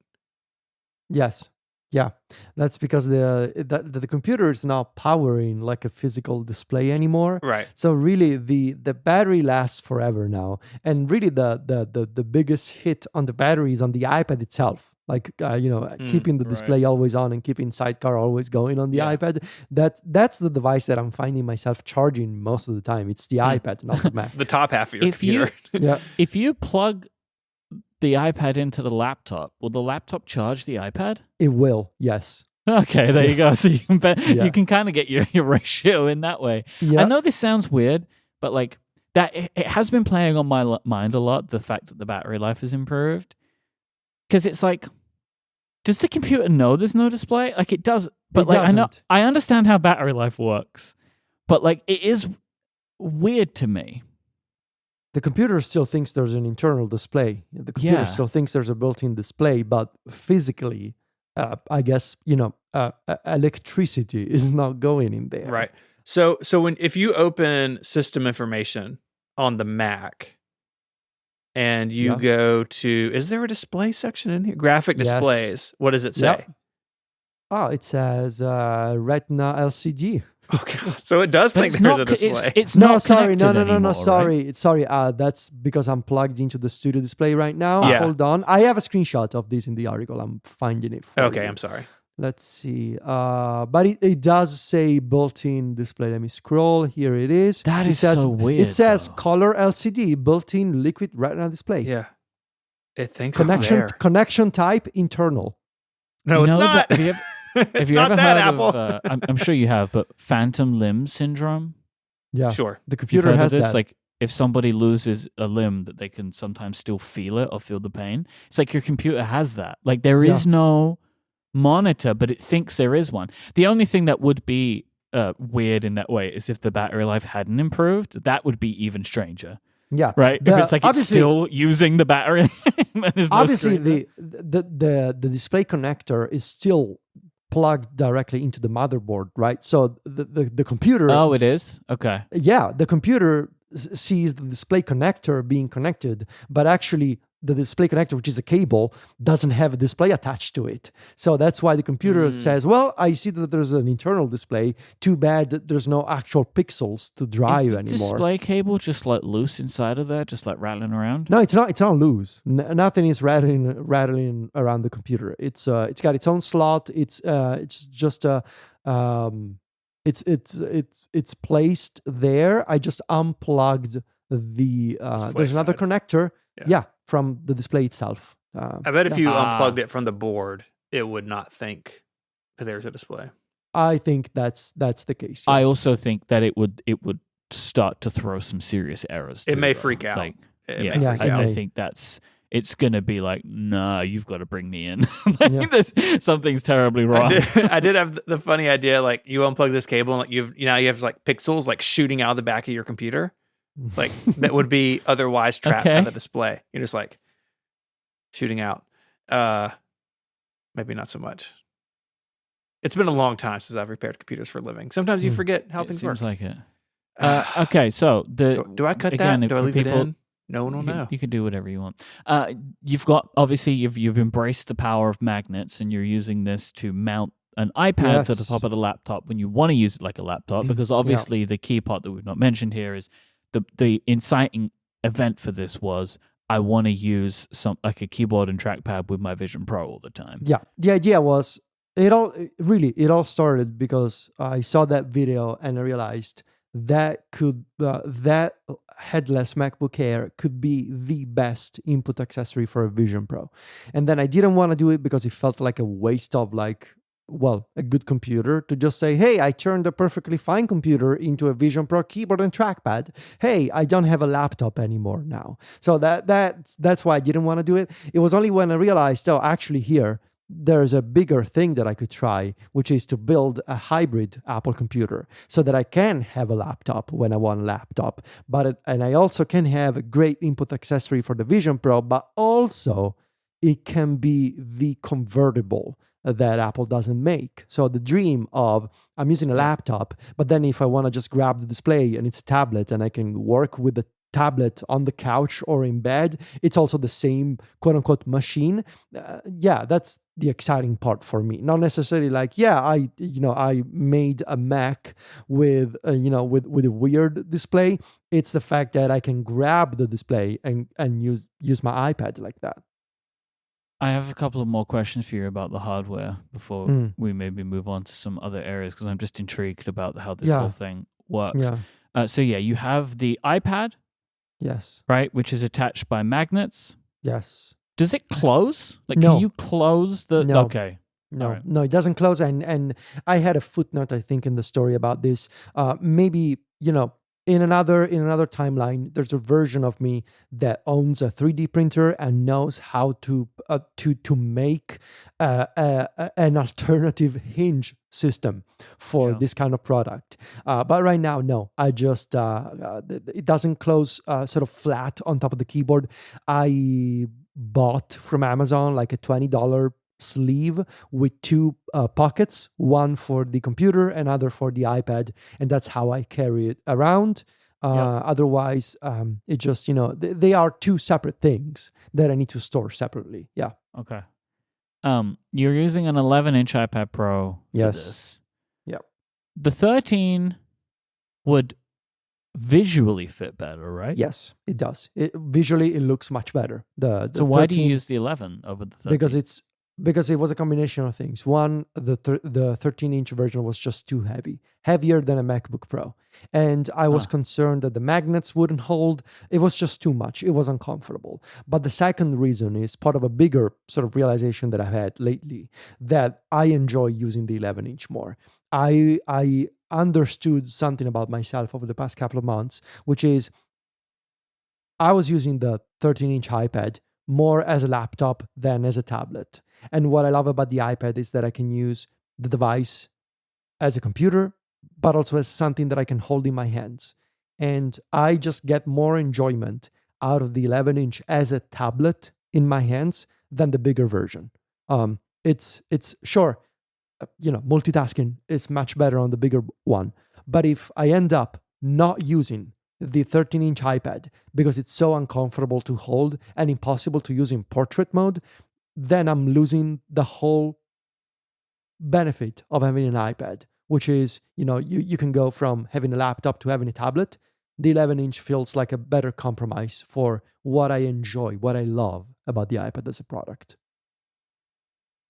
Yes. Yeah. That's because the computer is not powering like a physical display anymore. Right. So really the battery lasts forever now. And really the biggest hit on the battery is on the iPad itself. Like, keeping the display always on and keeping Sidecar always going on the iPad. That's the device that I'm finding myself charging most of the time. It's the iPad, not the Mac. The top half of your computer. If you plug the iPad into the laptop, will the laptop charge the iPad? It will, yes. Okay, there you go. So you can kind of get your ratio in that way. Yeah. I know this sounds weird, but like that, it has been playing on my mind a lot, the fact that the battery life has improved. Because it's like, does the computer know there's no display? Like, it does, but I understand how battery life works, but like, it is weird to me the computer still thinks there's an internal display. The computer still thinks there's a built-in display, but physically, I guess, electricity is not going in there. Right. So if you open system information on the Mac and you go to, is there a display section in here? Graphic displays. What does it say? Yep. Oh, it says Retina LCD. Oh God! So it does think there's a display. It's not sorry, anymore, sorry. Right? That's because I'm plugged into the studio display right now. Yeah. Hold on. I have a screenshot of this in the article. I'm finding it for Okay, you. I'm sorry. Let's see. But it does say built-in display. Let me scroll. Here it is. That is so weird. It says though. color LCD, built-in liquid retina display. Yeah. It thinks it's there. Connection type internal. No, it's not. Have you ever heard of? I'm sure you have, but phantom limb syndrome. Yeah, sure. The computer has this. that. Like if somebody loses a limb, that they can sometimes still feel it or feel the pain. It's like your computer has that. Like there is no monitor, but it thinks there is one. The only thing that would be weird in that way is if the battery life hadn't improved. That would be even stranger. Yeah, right. If it's like it's still using the battery. Obviously, the display connector is still plugged directly into the motherboard, right? So the computer. Oh, it is? Okay. Yeah, the computer sees the display connector being connected, but actually the display connector, which is a cable, doesn't have a display attached to it. So that's why the computer says, well, I see that there's an internal display. Too bad that there's no actual pixels to drive anymore. Is the display cable just like loose inside of there, just like rattling around? No, it's not. It's not loose. Nothing is rattling around the computer. It's got its own slot. It's just it's placed there. I just unplugged the. There's another connector. Yeah, from the display itself. I bet if you unplugged it from the board, it would not think that there's a display. I think that's the case. Yes. I also think that it would start to throw some serious errors. It may freak out. Like, I think it's gonna be like, nah, you've got to bring me in. Something's terribly wrong. I did have the funny idea, like you unplug this cable and like you have like pixels like shooting out of the back of your computer. Like that would be otherwise trapped by the display. You're just like shooting out. Maybe not so much. It's been a long time since I've repaired computers for a living. Sometimes you forget how things work. Seems like it. Okay, so do I cut again, that? Do I leave people, it in? No one will know. You can do whatever you want. You've embraced the power of magnets, and you're using this to mount an iPad to the top of the laptop when you want to use it like a laptop. Because obviously the key part that we've not mentioned here is the inciting event for this was I want to use a keyboard and trackpad with my Vision Pro all the time. Yeah, the idea was it all started because I saw that video and I realized that headless MacBook Air could be the best input accessory for a Vision Pro. And then I didn't want to do it because it felt like a waste of a good computer to just say, hey, I turned a perfectly fine computer into a Vision Pro keyboard and trackpad. Hey, I don't have a laptop anymore now. So that's why I didn't want to do it. It was only when I realized, actually here, there's a bigger thing that I could try, which is to build a hybrid Apple computer so that I can have a laptop when I want a laptop, and I also can have a great input accessory for the Vision Pro, but also it can be the convertible that Apple doesn't make. So the dream of I'm using a laptop, but then if I want to just grab the display and it's a tablet and I can work with the tablet on the couch or in bed, it's also the same quote unquote machine. That's the exciting part for me. Not necessarily I made a Mac with a weird display. It's the fact that I can grab the display and use my iPad like that. I have a couple of more questions for you about the hardware before we maybe move on to some other areas, because I'm just intrigued about how this whole thing works. Yeah. You have the iPad. Yes. Right, which is attached by magnets. Yes. Does it close? No. Can you close the... No. Okay. No, no, it doesn't close. And I had a footnote, I think, in the story about this. Maybe, in another timeline, there's a version of me that owns a 3D printer and knows how to make an alternative hinge system for Yeah. this kind of product. But right now, no, I just, it doesn't close sort of flat on top of the keyboard. I bought from Amazon like a $20 sleeve with two pockets, one for the computer, another for the iPad, and that's how I carry it around. Otherwise, it just, they are two separate things that I need to store separately. Yeah. Okay. You're using an 11-inch iPad Pro for Yes. this. Yep. The 13 would visually fit better, right? Yes, it does. Visually, it looks much better. The So why do you 13 use the 11 over the 13? Because it was a combination of things. One, the 13-inch version was just too heavier than a MacBook Pro. And I was concerned that the magnets wouldn't hold. It was just too much. It was uncomfortable. But the second reason is part of a bigger sort of realization that I've had lately, that I enjoy using the 11-inch more. I understood something about myself over the past couple of months, which is I was using the 13-inch iPad more as a laptop than as a tablet. And what I love about the iPad is that I can use the device as a computer, but also as something that I can hold in my hands. And I just get more enjoyment out of the 11-inch as a tablet in my hands than the bigger version. It's sure, multitasking is much better on the bigger one. But if I end up not using the 13-inch iPad because it's so uncomfortable to hold and impossible to use in portrait mode, then I'm losing the whole benefit of having an iPad, which is, you can go from having a laptop to having a tablet. The 11-inch feels like a better compromise for what I enjoy, what I love about the iPad as a product.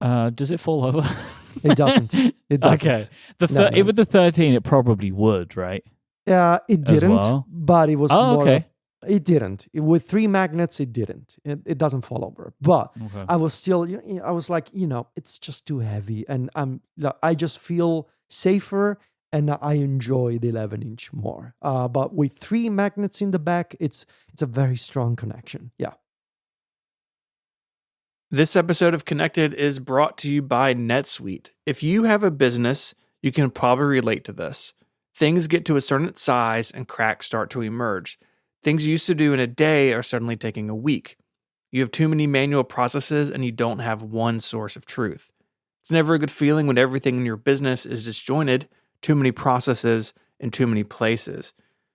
Does it fall over? It doesn't. It doesn't. Okay. No. With the 13, it probably would, right? It didn't, well? but it was more. Okay. It didn't. With 3 magnets, it didn't. It doesn't fall over. But I was still, I was like, it's just too heavy, and I just feel safer, and I enjoy the 11-inch more. But with 3 magnets in the back, it's a very strong connection. Yeah. This episode of Connected is brought to you by NetSuite. If you have a business, you can probably relate to this. Things get to a certain size and cracks start to emerge. Things you used to do in a day are suddenly taking a week. You have too many manual processes and you don't have one source of truth. It's never a good feeling when everything in your business is disjointed, too many processes in too many places.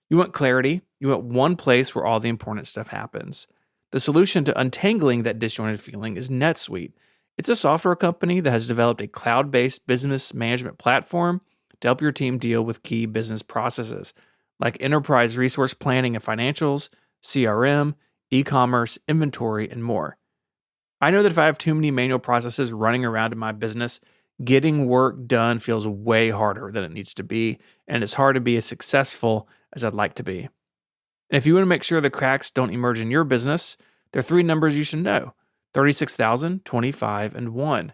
You want clarity. You want one place where all the important stuff happens. The solution to untangling that disjointed feeling is NetSuite. It's a software company that has developed a cloud-based business management platform to help your team deal with key business processes like enterprise resource planning and financials, CRM, e-commerce, inventory, and more. I know that if I have too many manual processes running around in my business, getting work done feels way harder than it needs to be, and it's hard to be as successful as I'd like to be. And if you want to make sure the cracks don't emerge in your business, there are 3 numbers you should know: 36,000, 25, and 1.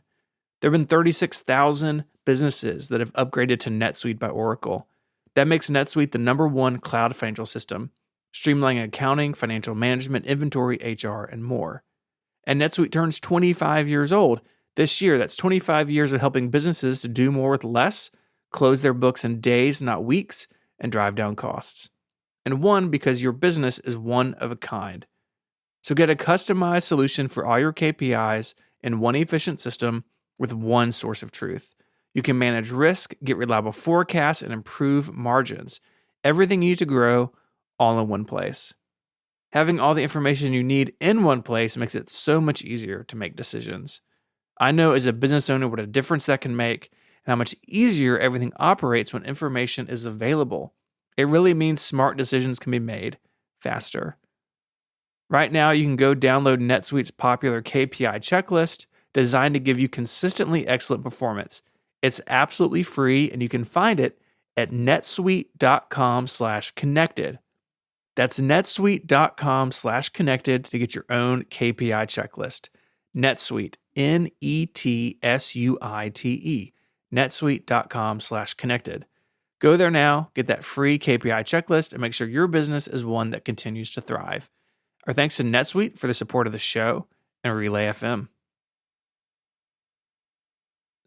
There have been 36,000 businesses that have upgraded to NetSuite by Oracle. That makes NetSuite the #1 cloud financial system, streamlining accounting, financial management, inventory, HR, and more. And NetSuite turns 25 years old this year. That's 25 years of helping businesses to do more with less, close their books in days, not weeks, and drive down costs. And 1, because your business is one of a kind. So get a customized solution for all your KPIs in one efficient system with one source of truth. You can manage risk, get reliable forecasts, and improve margins. Everything you need to grow, all in one place. Having all the information you need in one place makes it so much easier to make decisions. I know as a business owner what a difference that can make and how much easier everything operates when information is available. It really means smart decisions can be made faster. Right now, you can go download NetSuite's popular KPI checklist designed to give you consistently excellent performance. It's absolutely free, and you can find it at netsuite.com/connected. That's netsuite.com/connected to get your own KPI checklist. NetSuite, NETSUITE, netsuite.com/connected. Go there now, get that free KPI checklist, and make sure your business is one that continues to thrive. Our thanks to NetSuite for the support of the show and Relay FM.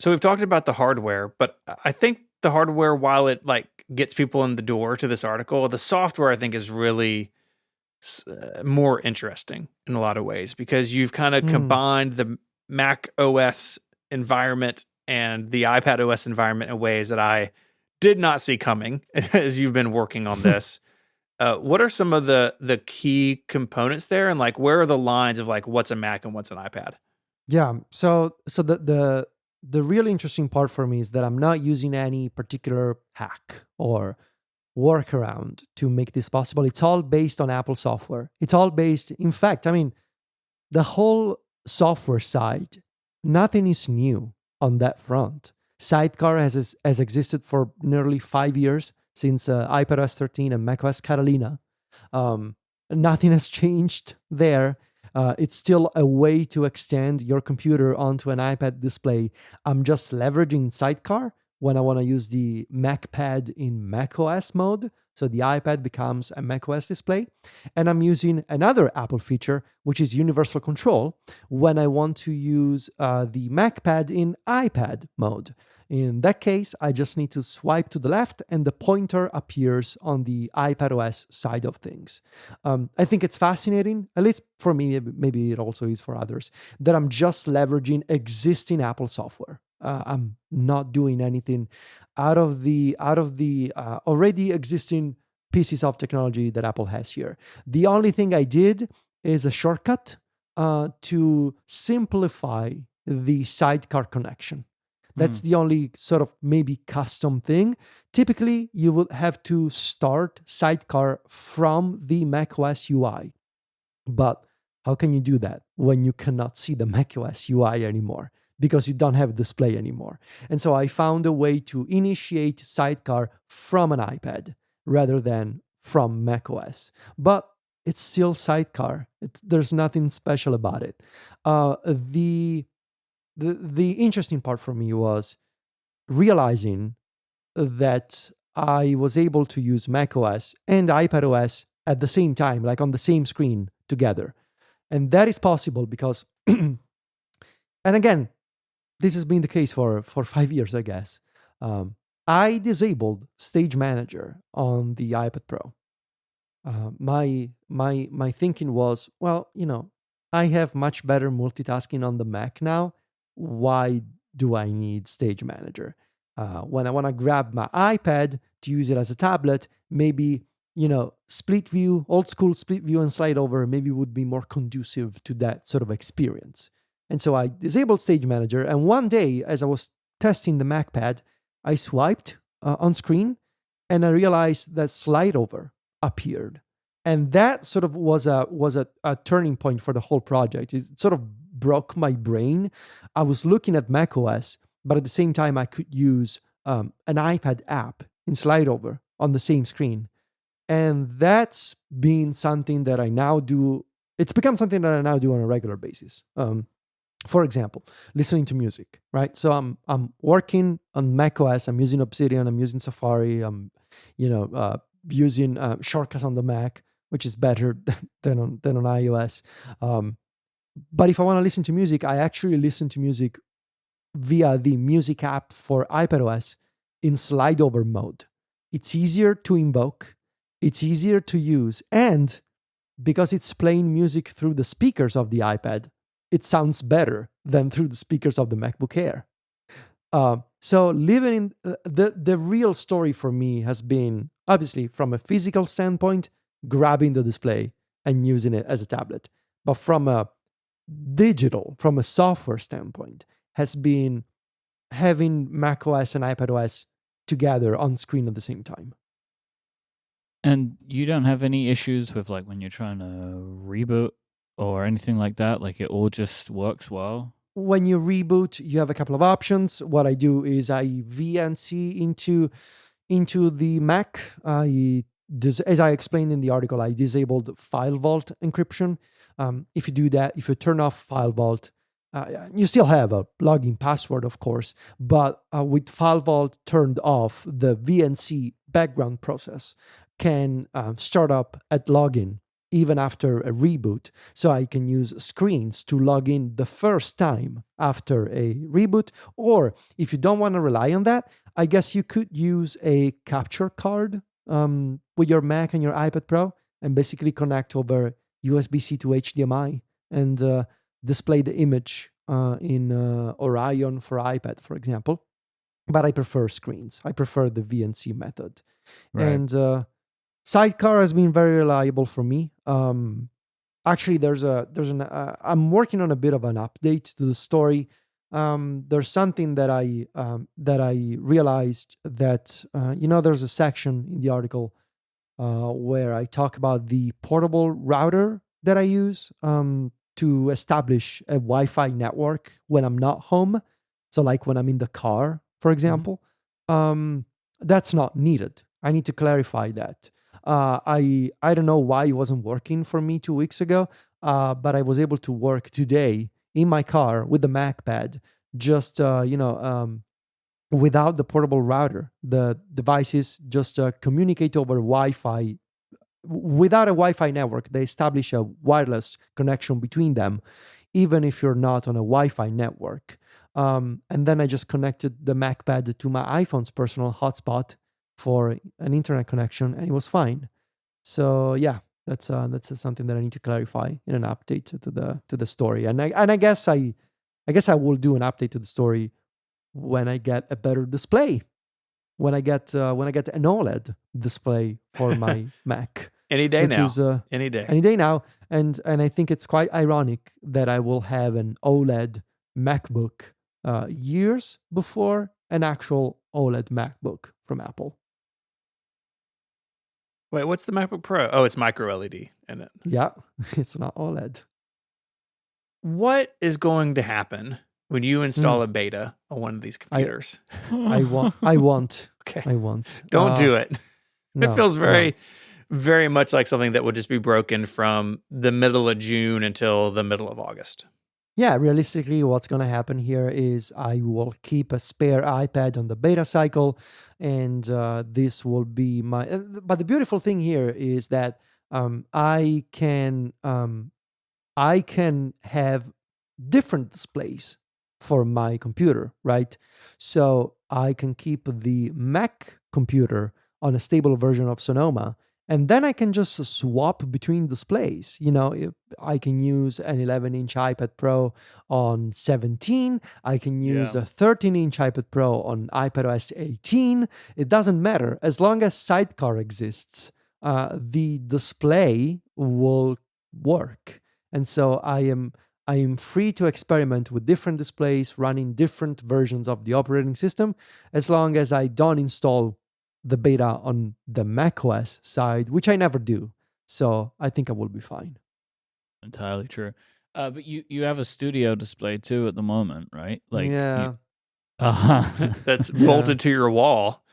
So we've talked about the hardware, but I think the hardware, while it like gets people in the door to this article, the software I think is really more interesting in a lot of ways, because you've kind of combined the Mac OS environment and the iPad OS environment in ways that I did not see coming as you've been working on this. What are some of the key components there, and like where are the lines of like what's a Mac and what's an iPad? Yeah. So the really interesting part for me is that I'm not using any particular hack or workaround to make this possible. It's all based on Apple software. It's all based, in fact, I mean, the whole software side, nothing is new on that front. Sidecar has existed for nearly 5 years, since iPadOS 13 and macOS Catalina. Nothing has changed there. It's still a way to extend your computer onto an iPad display. I'm just leveraging Sidecar when I want to use the MacPad in macOS mode. So the iPad becomes a macOS display. And I'm using another Apple feature, which is universal control, when I want to use the MacPad in iPad mode. In that case, I just need to swipe to the left and the pointer appears on the iPadOS side of things. I think it's fascinating, at least for me, maybe it also is for others, that I'm just leveraging existing Apple software. I'm not doing anything out of the already existing pieces of technology that Apple has here. The only thing I did is a shortcut to simplify the sidecar connection. That's the only sort of maybe custom thing. Typically, you would have to start Sidecar from the macOS UI. But how can you do that when you cannot see the macOS UI anymore? Because you don't have a display anymore. And so I found a way to initiate Sidecar from an iPad rather than from macOS. But it's still Sidecar. There's nothing special about it. The interesting part for me was realizing that I was able to use macOS and iPadOS at the same time, like on the same screen together. And that is possible because, and again, this has been the case for 5 years, I guess. I disabled Stage Manager on the iPad Pro. My thinking was, well, I have much better multitasking on the Mac now. Why do I need Stage Manager? When I want to grab my iPad to use it as a tablet, maybe, split view, old school split view and slide over maybe would be more conducive to that sort of experience. And so I disabled Stage Manager. And one day, as I was testing the MacPad, I swiped on screen and I realized that slide over appeared. And that sort of was a turning point for the whole project. It sort of broke my brain. I was looking at macOS, but at the same time, I could use an iPad app in slide over on the same screen. And that's been something that I now do. It's become something that I now do on a regular basis. For example, listening to music, right? So I'm working on macOS. I'm using Obsidian. I'm using Safari. I'm, using shortcuts on the Mac, which is better than on iOS. But if I want to listen to music, I actually listen to music via the music app for iPadOS in slide over mode. It's easier to invoke. It's easier to use. And because it's playing music through the speakers of the iPad, it sounds better than through the speakers of the MacBook Air. So living in the real story for me has been, obviously, from a physical standpoint, grabbing the display and using it as a tablet. But from a software standpoint, has been having macOS and iPadOS together on screen at the same time. And you don't have any issues with like when you're trying to reboot or anything like that? Like it all just works well? When you reboot, you have a couple of options. What I do is I VNC into the Mac. As I explained in the article, I disabled File Vault encryption. If you do that, if you turn off File Vault, you still have a login password, of course, but with File Vault turned off, the VNC background process can start up at login even after a reboot. So I can use screens to log in the first time after a reboot. Or if you don't want to rely on that, I guess you could use a capture card with your Mac and your iPad Pro and basically connect over USB-C to HDMI and display the image in Orion for iPad, for example. But I prefer screens. I prefer the VNC method. Right. And Sidecar has been very reliable for me. Actually, I'm working on a bit of an update to the story. There's something that I realized that there's a section in the article where I talk about the portable router that I use to establish a Wi-Fi network when I'm not home. So like when I'm in the car, for example, that's not needed. I need to clarify that. I don't know why it wasn't working for me 2 weeks ago, but I was able to work today in my car with the MacPad, just without the portable router. The devices just communicate over Wi-Fi. Without a Wi-Fi network, they establish a wireless connection between them, even if you're not on a Wi-Fi network. And then I just connected the MacPad to my iPhone's personal hotspot for an internet connection, and it was fine. So yeah, that's something that I need to clarify in an update to the story. And I guess I will do an update to the story when I get a better display. When I get an OLED display for my Mac. Any day which now. Is, any day. Any day now. And I think it's quite ironic that I will have an OLED MacBook years before an actual OLED MacBook from Apple. Wait, what's the MacBook Pro? Oh, it's micro LED in it. Yeah, it's not OLED. What is going to happen when you install a beta on one of these computers? I want. Okay. I want. Don't do it. No, it feels very much like something that would just be broken from the middle of June until the middle of August. Yeah, realistically, what's going to happen here is I will keep a spare iPad on the beta cycle, and this will be my. But the beautiful thing here is that I can have different displays for my computer, right? So I can keep the Mac computer on a stable version of Sonoma, and then I can just swap between displays. I can use an 11-inch iPad Pro on 17. I can use a 13-inch iPad Pro on iPadOS 18. It doesn't matter. As long as Sidecar exists, the display will work. And so I am free to experiment with different displays running different versions of the operating system, as long as I don't install the beta on the macOS side, which I never do. So I think I will be fine. Entirely true. But you have a studio display too at the moment, right? Yeah. That's bolted to your wall.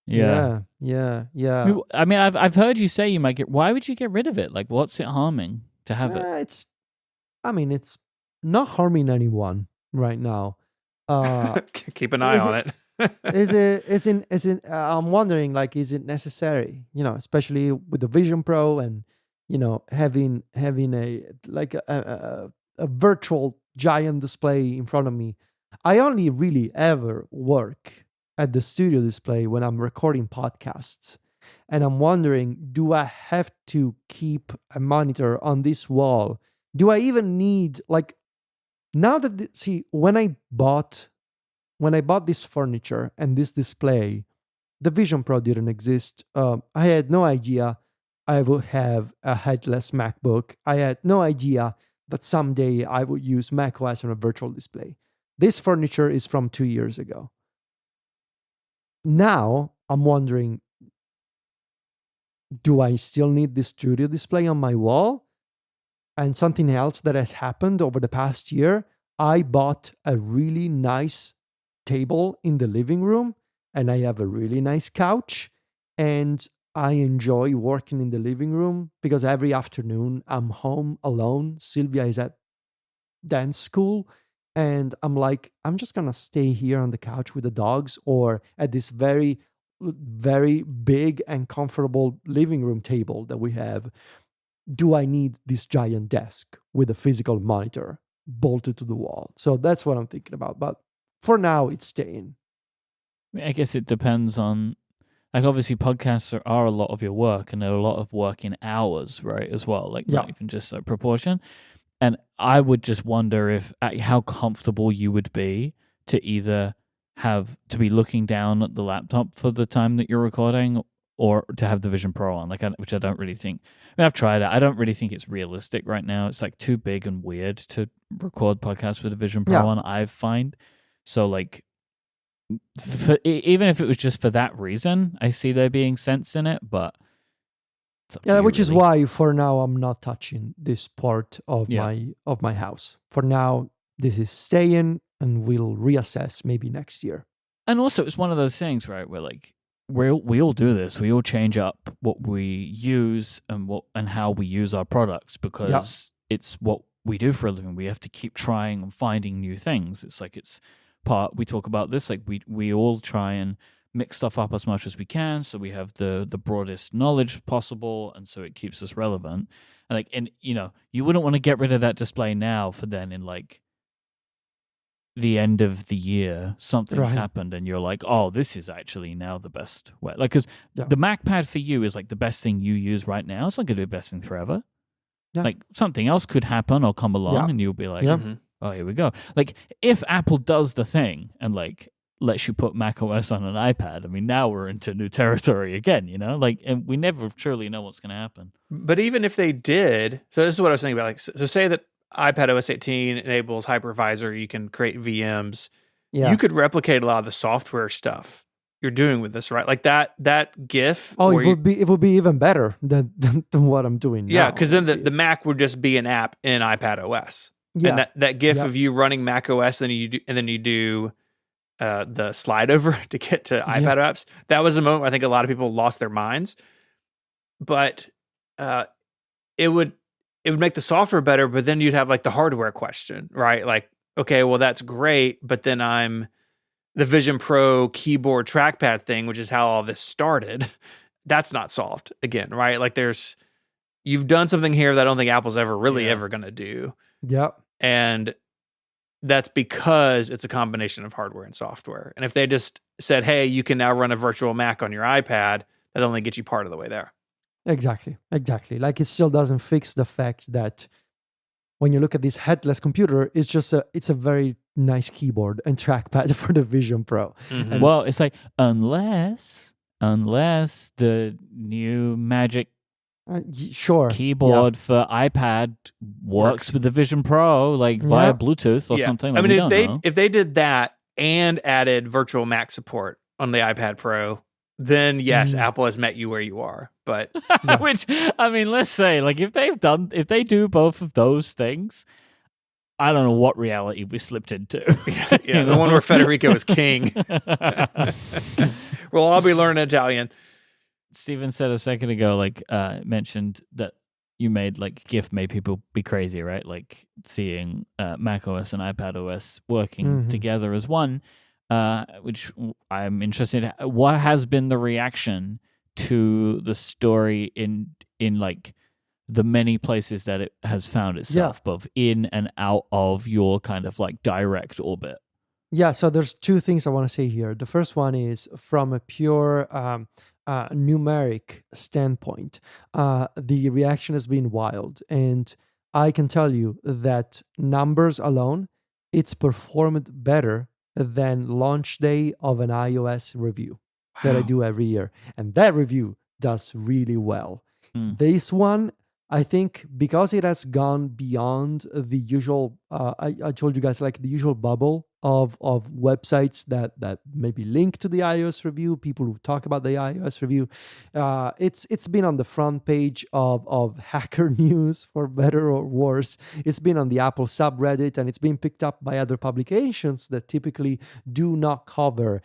Yeah. I mean, I've heard you say you might get. Why would you get rid of it? Like, what's it harming to have it? It's not harming anyone right now. Keep an eye on it. I'm wondering, like, is it necessary? Especially with the Vision Pro and having a virtual giant display in front of me. I only really ever work at the studio display when I'm recording podcasts, and I'm wondering, do I have to keep a monitor on this wall? Do I even need, like, now that when I bought this furniture and this display, the Vision Pro didn't exist. I had no idea I would have a headless MacBook. I had no idea that someday I would use macOS on a virtual display. This furniture is from 2 years ago. Now I'm wondering, do I still need this studio display on my wall? And something else that has happened over the past year, I bought a really nice table in the living room, and I have a really nice couch, and I enjoy working in the living room because every afternoon I'm home alone. Sylvia is at dance school, and I'm like, I'm just gonna stay here on the couch with the dogs, or at this very, very big and comfortable living room table that we have. do I need this giant desk with a physical monitor bolted to the wall? So that's what I'm thinking about. But for now, it's staying. I guess it depends on, like, obviously podcasts are a lot of your work, and they're a lot of work in hours, right, as well, like not even just like proportion. And I would just wonder if how comfortable you would be to either have to be looking down at the laptop for the time that you're recording, or to have the Vision Pro on, which I don't really think. I mean, I've tried it. I don't really think it's realistic right now. It's like too big and weird to record podcasts with a Vision Pro on, I find. So like, even if it was just for that reason, I see there being sense in it, but which is why for now I'm not touching this part of my house. For now, this is staying, and we'll reassess maybe next year. And also, it's one of those things, right, where like we all do this. We all change up what we use and how we use our products, because it's what we do for a living. We have to keep trying and finding new things. It's like we talk about this, like we all try and mix stuff up as much as we can, so we have the broadest knowledge possible, and so it keeps us relevant. And you wouldn't want to get rid of that display now, for then in like the end of the year something's happened and you're like, oh, this is actually now the best way. Like, because the MacPad for you is like the best thing you use right now. It's not going to be the best thing forever. Like, something else could happen or come along and you'll be like, oh, here we go. Like, if Apple does the thing and like lets you put Mac OS on an iPad, I mean, now we're into new territory again, like, and we never truly know what's going to happen. But even if they did, so this is what I was thinking about. Like, so say that iPad OS 18 enables hypervisor, you can create VMs. You could replicate a lot of the software stuff you're doing with this, right? Like that GIF. Oh, it would be even better than what I'm doing now. Yeah, because then the Mac would just be an app in iPad OS. Yeah. And that GIF of you running Mac OS, then you do the slide over to get to iPad apps. That was the moment where I think a lot of people lost their minds. But it would make the software better, but then you'd have like the hardware question, right? Like, okay, well, that's great, but then I'm the Vision Pro keyboard trackpad thing, which is how all this started. That's not solved again, right? Like, you've done something here that I don't think Apple's ever going to do. Yep. And that's because it's a combination of hardware and software. And if they just said, hey, you can now run a virtual Mac on your iPad, that only gets you part of the way there. Exactly. Like, it still doesn't fix the fact that when you look at this headless computer, it's a very nice keyboard and trackpad for the Vision Pro. Mm-hmm. Well, it's like, unless the new Magic keyboard for iPad works with the Vision Pro, like via Bluetooth or something. Like, I mean, if they did that and added virtual Mac support on the iPad Pro, then yes, Apple has met you where you are. But which, I mean, let's say, like, if they do both of those things, I don't know what reality we slipped into. The one where Federico is king. We'll all be learning Italian. Stephen said a second ago, like, mentioned that you made, like, GIF made people be crazy, right? Like, seeing Mac OS and iPad OS working together as one, which I'm interested in. What has been the reaction to the story in like the many places that it has found itself, both in and out of your kind of like direct orbit? Yeah, so there's two things I want to say here. The first one is from a pure numeric standpoint, the reaction has been wild. And I can tell you that numbers alone, it's performed better than launch day of an iOS review that I do every year. And that review does really well. This one, I think, because it has gone beyond the usual, I told you guys, like the usual bubble of websites that maybe link to the iOS review, people who talk about the iOS review. It's been on the front page of Hacker News, for better or worse. It's been on the Apple subreddit, and it's been picked up by other publications that typically do not cover,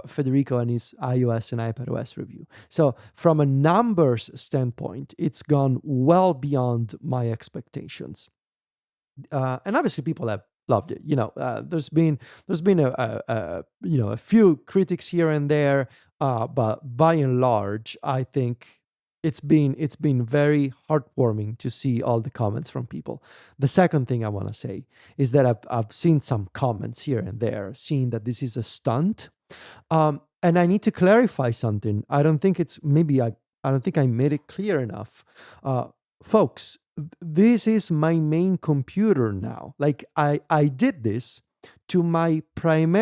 Federico and his iOS and iPadOS review. So from a numbers standpoint, it's gone well beyond my expectations. And obviously people have loved it. There's been a few critics here and there, but by and large, I think it's been very heartwarming to see all the comments from people. The second thing I want to say is that I've seen some comments here and there, seeing that this is a stunt. And I need to clarify something. I don't think I made it clear enough. Folks, this is my main computer now. Like I did this to my main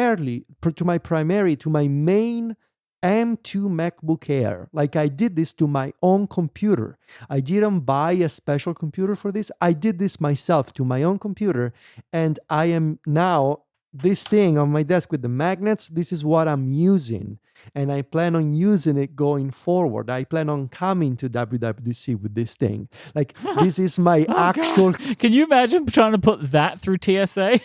M2 MacBook Air. Like I did this to my own computer. I didn't buy a special computer for this. I did this myself to my own computer. And I am now, this thing on my desk with the magnets, this is what I'm using. And I plan on using it going forward. I plan on coming to WWDC with this thing. Like, this is my actual... God. Can you imagine trying to put that through TSA?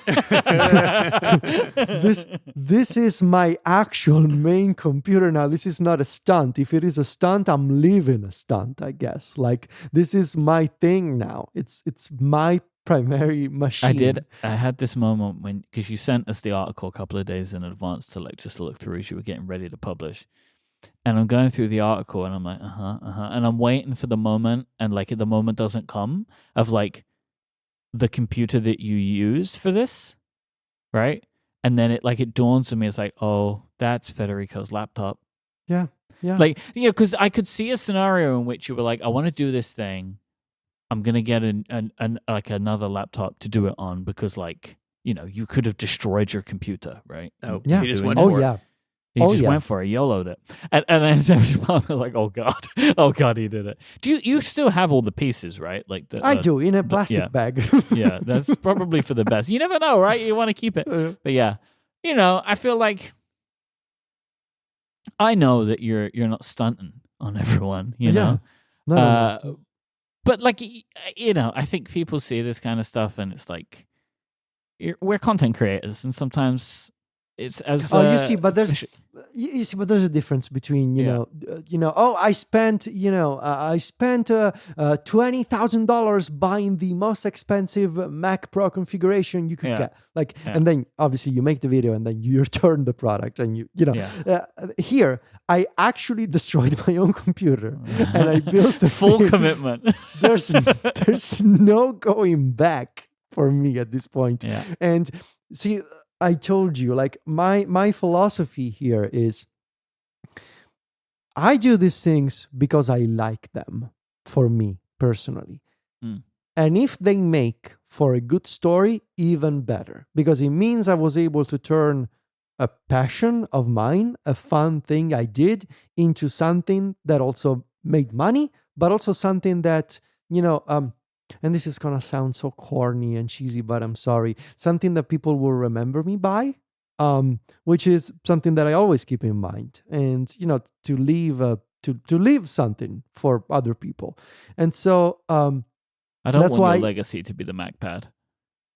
This is my actual main computer now. This is not a stunt. If it is a stunt, I'm living a stunt, I guess. Like, this is my thing now. It's my primary machine. I had this moment because you sent us the article a couple of days in advance to just look through as you were getting ready to publish. And I'm going through the article and I'm like, and I'm waiting for the moment, and like the moment doesn't come of like the computer that you use for this, right? And then it dawns on me, it's like, oh, that's Federico's laptop. Yeah. Like, because I could see a scenario in which you were like, I want to do this thing. I'm gonna get another laptop to do it on because, like, you could have destroyed your computer, right? Oh, yeah. He just went for it. He just went for it. YOLO'd it, and then I was like, oh god, he did it. Do you still have all the pieces, right? Like I do, in a plastic bag. Yeah, that's probably for the best. You never know, right? You want to keep it, but yeah, I feel like I know that you're not stunting on everyone, know. No. But like, I think people see this kind of stuff and it's like, we're content creators, and sometimes it's as you see, but there's a difference between I spent $20,000 buying the most expensive Mac Pro configuration you could get, and then obviously you make the video and then you return the product, and here I actually destroyed my own computer and I built the full commitment. There's no going back for me at this point. And see, I told you, like, my philosophy here is I do these things because I like them, for me personally. And if they make for a good story, even better, because it means I was able to turn a passion of mine, a fun thing I did, into something that also made money, but also something that, and this is going to sound so corny and cheesy, but I'm sorry, something that people will remember me by, which is something that I always keep in mind, and, to leave something for other people. And so, I don't want your legacy to be the MacPad.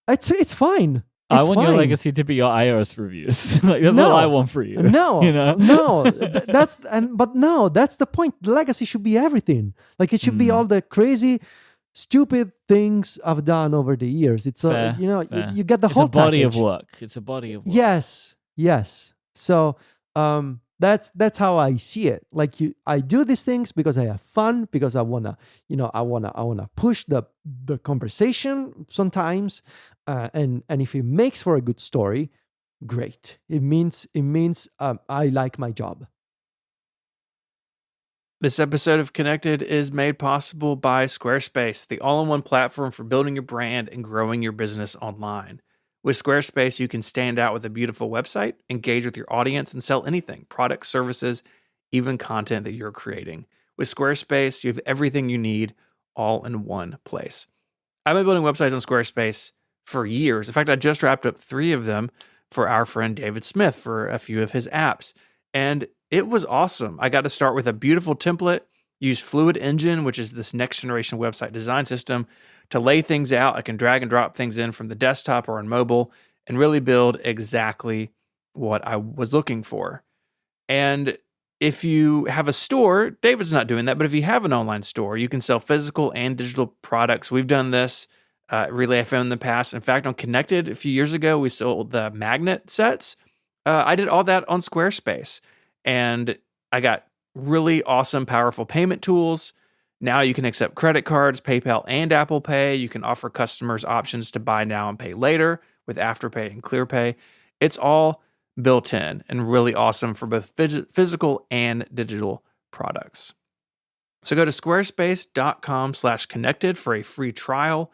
It's fine. I want your legacy to be your iOS reviews. Like, that's all I want for you. No, that's the point. The legacy should be everything. Like, it should be all the crazy, stupid things I've done over the years. It's fair. You get the whole body package. of work. It's a body of work. Yes. So that's how I see it. Like, I do these things because I have fun, because I wanna push the conversation sometimes, and if it makes for a good story, great. It means I like my job. This episode of Connected is made possible by Squarespace, the all-in-one platform for building your brand and growing your business online. With Squarespace, you can stand out with a beautiful website, engage with your audience, and sell anything, products, services, even content that you're creating. With Squarespace, you have everything you need all in one place. I've been building websites on Squarespace for years. In fact, I just wrapped up 3 of them for our friend David Smith for a few of his apps. And it was awesome. I got to start with a beautiful template, use Fluid Engine, which is this next generation website design system, to lay things out. I can drag and drop things in from the desktop or on mobile and really build exactly what I was looking for. And if you have a store, David's not doing that, but if you have an online store, you can sell physical and digital products. We've done this Relay FM in the past. In fact, on Connected a few years ago, we sold the magnet sets. I did all that on Squarespace, and I got really awesome, powerful payment tools. Now you can accept credit cards, PayPal, and Apple Pay. You can offer customers options to buy now and pay later with Afterpay and ClearPay. It's all built in and really awesome for both physical and digital products. So go to squarespace.com/connected for a free trial.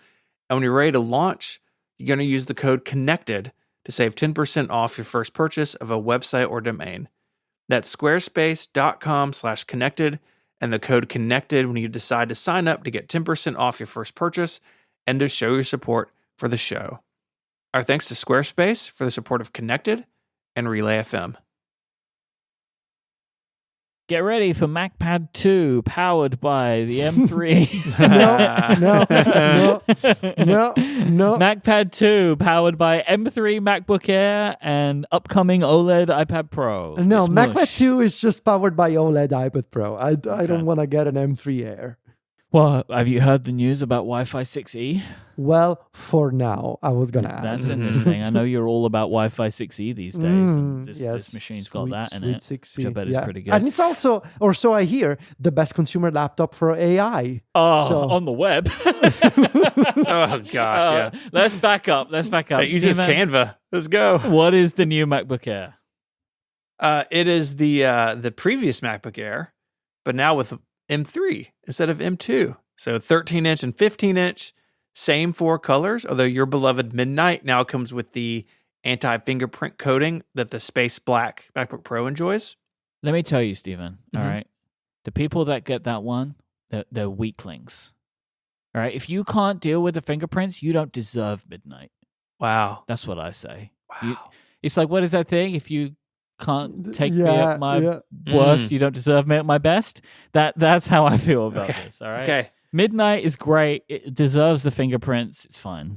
And when you're ready to launch, you're going to use the code CONNECTED to save 10% off your first purchase of a website or domain. That's squarespace.com/connected and the code CONNECTED when you decide to sign up to get 10% off your first purchase and to show your support for the show. Our thanks to Squarespace for the support of Connected and Relay FM. Get ready for MacPad 2, powered by the M3. No. MacPad 2, powered by M3 MacBook Air and upcoming OLED iPad Pro. No, Smush. MacBook 2 is just powered by OLED iPad Pro. I don't want to get an M3 Air. Well, have you heard the news about Wi-Fi 6E? Well, for now, I was going to add. That's in this thing. I know you're all about Wi-Fi 6E these days. And this machine's got that in it, 6E. which I bet is pretty good. And it's also, or so I hear, the best consumer laptop for AI. On the web. Oh, gosh, yeah. Let's back up. Hey, use this Canva. Let's go. What is the new MacBook Air? It is the previous MacBook Air, but now with M3 instead of M2. So 13-inch and 15-inch, same 4 colors, although your beloved Midnight now comes with the anti-fingerprint coating that the Space Black MacBook Pro enjoys. Let me tell you, Stephen, all right? The people that get that one, they're weaklings. All right? If you can't deal with the fingerprints, you don't deserve Midnight. Wow. That's what I say. Wow. It's like, what is that thing? If you can't take me at my worst, you don't deserve me at my best. That's how I feel about this, all right? Okay. Midnight is great. It deserves the fingerprints. It's fine.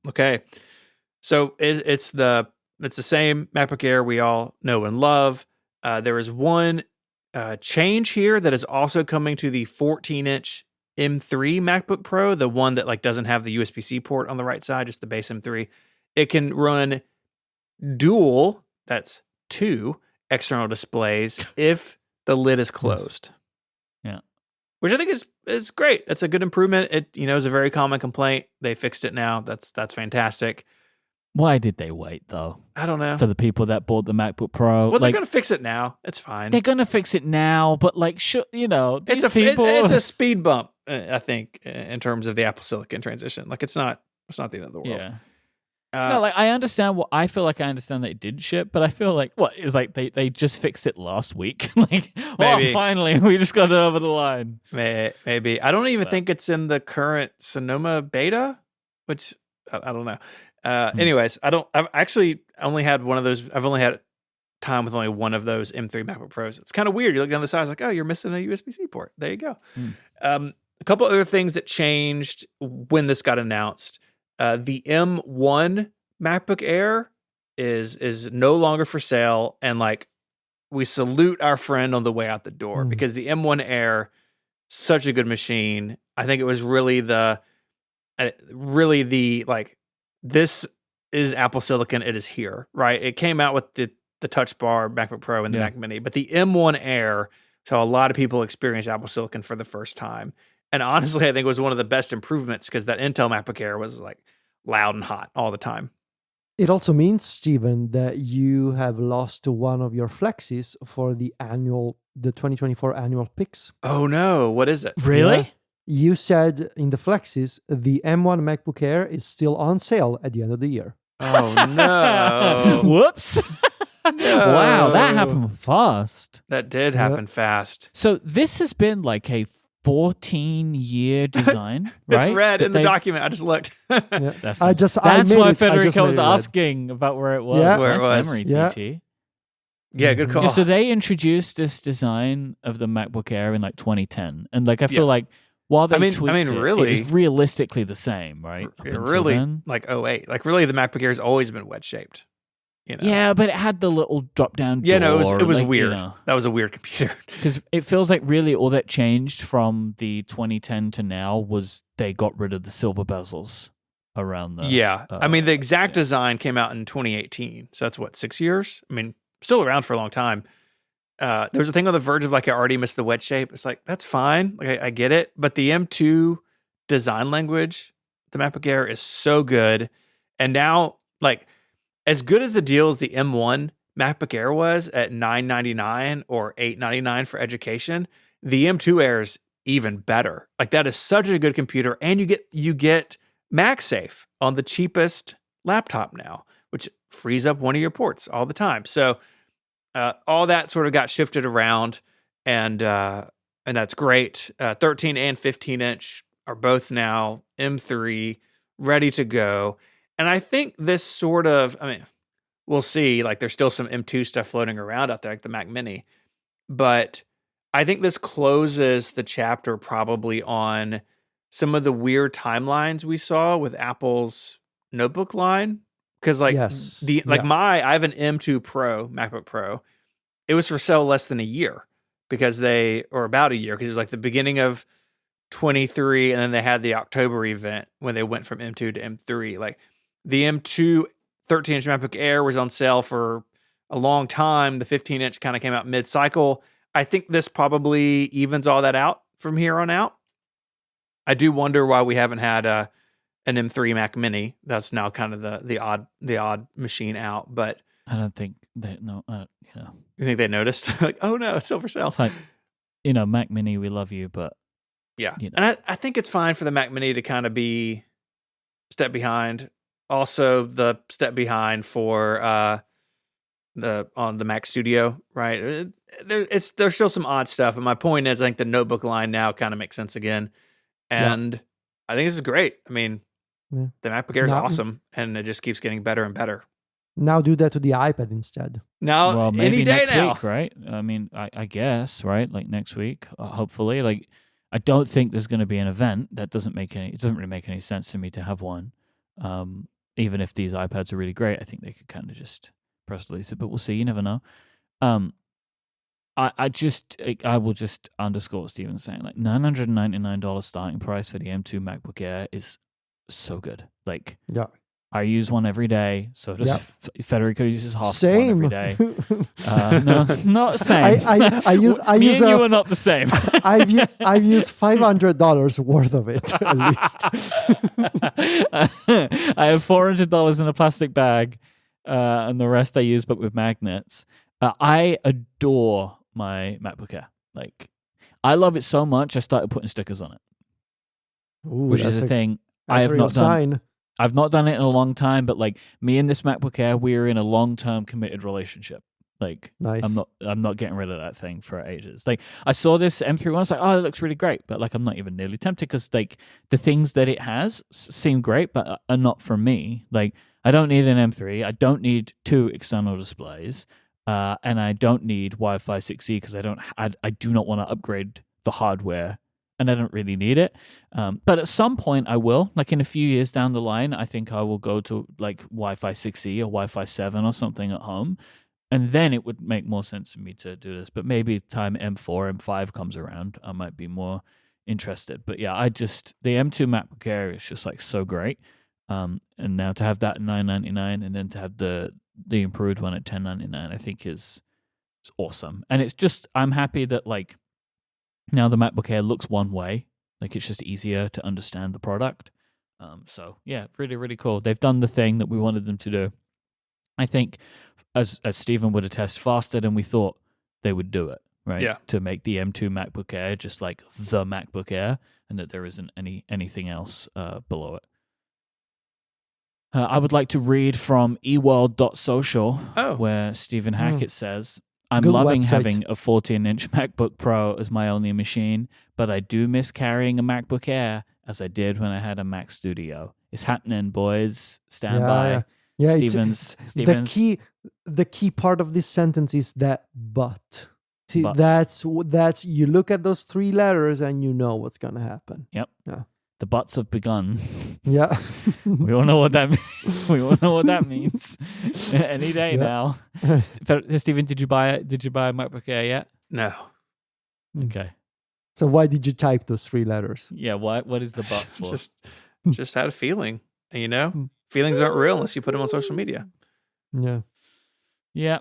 Okay. So it's the same MacBook Air we all know and love. There is one change here that is also coming to the 14-inch M3 MacBook Pro, the one that doesn't have the USB-C port on the right side, just the base M3. It can run dual, that's 2 external displays if the lid is closed. Yeah. Which I think is great. That's a good improvement. It is a very common complaint. They fixed it now. That's fantastic. Why did they wait though? I don't know. For the people that bought the MacBook Pro. Well, they're going to fix it now. It's fine. They're going to fix it now, but these people... It's a speed bump, I think, in terms of the Apple Silicon transition. It's not the end of the world. Yeah. I understand I feel like I understand that it didn't ship, but I feel like they just fixed it last week. Finally, we just got it over the line. Maybe. I don't even think it's in the current Sonoma beta, which I don't know. Anyways, I've actually only had one of those. I've only had time with only one of those M3 MacBook Pros. It's kind of weird. You look down the side, it's like, oh, you're missing a USB-C port. There you go. A couple other things that changed when this got announced. The M1 MacBook Air is no longer for sale, and we salute our friend on the way out the door because the M1 Air, such a good machine. I think it was really the this is Apple Silicon. It is here, right? It came out with the Touch Bar MacBook Pro and the Mac Mini, but the M1 Air, so a lot of people experience Apple Silicon for the first time. And honestly, I think it was one of the best improvements because that Intel MacBook Air was loud and hot all the time. It also means, Stephen, that you have lost one of your flexes for the 2024 annual picks. Oh no, what is it? Really? Yeah. You said in the flexes, the M1 MacBook Air is still on sale at the end of the year. Oh no. Whoops. No. Wow, that happened fast. That did happen fast. So this has been a 14-year design, right? It's red in the document. I just looked. That's I why made Federico was it asking about where it was. Yeah. Where it was. Memory, Yeah. TT. Yeah, good call. Yeah, so they introduced this design of the MacBook Air in 2010, and I feel like while they tweaked really, it was realistically the same, right? Really, 08. Really, the MacBook Air has always been wedge shaped. Yeah, but it had the little drop down door. Yeah, no, it was weird. That was a weird computer. Because it feels like really all that changed from the 2010 to now was they got rid of the silver bezels around the... Yeah. the exact design came out in 2018. So that's 6 years? Still around for a long time. there's a thing on the verge of like, I already missed the wet shape. It's like, that's fine. Like, I get it. But the M2 design language, the MacBook Air is so good. And now, like, as good as the deal as the M1 MacBook Air was at $999 or $899 for education, the M2 Air is even better. Like, that is such a good computer, and you get MagSafe on the cheapest laptop now, which frees up one of your ports all the time. So all that sort of got shifted around, and that's great. 13 and 15 inch are both now M3 ready to go. And I think this sort of, I mean, we'll see. Like, there's still some M2 stuff floating around out there, like the Mac Mini. But I think this closes the chapter probably on some of the weird timelines we saw with Apple's notebook line. Because like Yes. I have an M2 Pro, MacBook Pro. It was for sale less than a year or about a year, because it was like the beginning of 23, and then they had the October event when they went from M2 to M3. Like, the M2 13-inch MacBook Air was on sale for a long time. The 15-inch kind of came out mid-cycle. I think this probably evens all that out from here on out. I do wonder why we haven't had an M3 Mac Mini. That's now kind of the odd machine out. But I don't think they know. You think they noticed? Like, oh no, it's still for sale. It's like, Mac Mini, we love you, but yeah. And I think it's fine for the Mac Mini to kind of be step behind. Also, the step behind for on the Mac Studio, right? There's still some odd stuff, and my point is, I think the notebook line now kind of makes sense again, and I think this is great. I mean, the MacBook Air is awesome, and it just keeps getting better and better. Now do that to the iPad instead. Now, well, maybe any day next now, week, right? I mean, I guess, right? Like next week, hopefully. Like, I don't think there's going to be an event. It doesn't really make any sense to me to have one. Even if these iPads are really great, I think they could kind of just press release it, but we'll see. You never know. I will just underscore what Stephen's saying. Like, $999 starting price for the M2 MacBook Air is so good. Like, I use one every day. So does Federico uses half one every day. No, not same. I use Me and you are not the same. I've used $500 worth of it at least. I have $400 in a plastic bag, and the rest I use, but with magnets. I adore my MacBook Air. Like, I love it so much, I started putting stickers on it. Ooh, which is a thing I that's have a real not sign. done. I've not done it in a long time, but like, me and this MacBook Air, we're in a long-term committed relationship. Like, nice. I'm not getting rid of that thing for ages. Like, I saw this M3 one, I was like, oh, it looks really great, but like, I'm not even nearly tempted, because like, the things that it has seem great, but are not for me. Like, I don't need an M3. I don't need 2 external displays, and I don't need Wi-Fi 6E, because I do not want to upgrade the hardware, and I don't really need it. But at some point I will, like in a few years down the line, I think I will go to like Wi-Fi 6E or Wi-Fi 7 or something at home. And then it would make more sense for me to do this. But maybe time M4, M5 comes around, I might be more interested. But yeah, the M2 MacBook Air is just like so great. And now to have that at $999 and then to have the improved one at $1099, I think is awesome. And it's just, I'm happy that like, now the MacBook Air looks one way, like it's just easier to understand the product. So yeah, really, really cool. They've done the thing that we wanted them to do. I think, as Stephen would attest, faster than we thought they would do it, right? Yeah. To make the M2 MacBook Air just like the MacBook Air, and that there isn't anything else below it. I would like to read from eworld.social, where Stephen Hackett says, I'm Good loving website. having a 14-inch MacBook Pro as my only machine, but I do miss carrying a MacBook Air as I did when I had a Mac Studio. It's happening, boys. Stand by. Yeah, Stevens. The key part of this sentence is that but. See, But. that's you look at those 3 letters and you know what's going to happen. Yep. Yeah. The buts have begun. Yeah. We all know what that means. We all know what that means. Any day now. Stephen, did you buy it? Did you buy a MacBook Air yet? No. Okay. So why did you type those 3 letters? Yeah, what is the but for? just had a feeling. And feelings aren't real unless you put them on social media. Yeah. Yeah.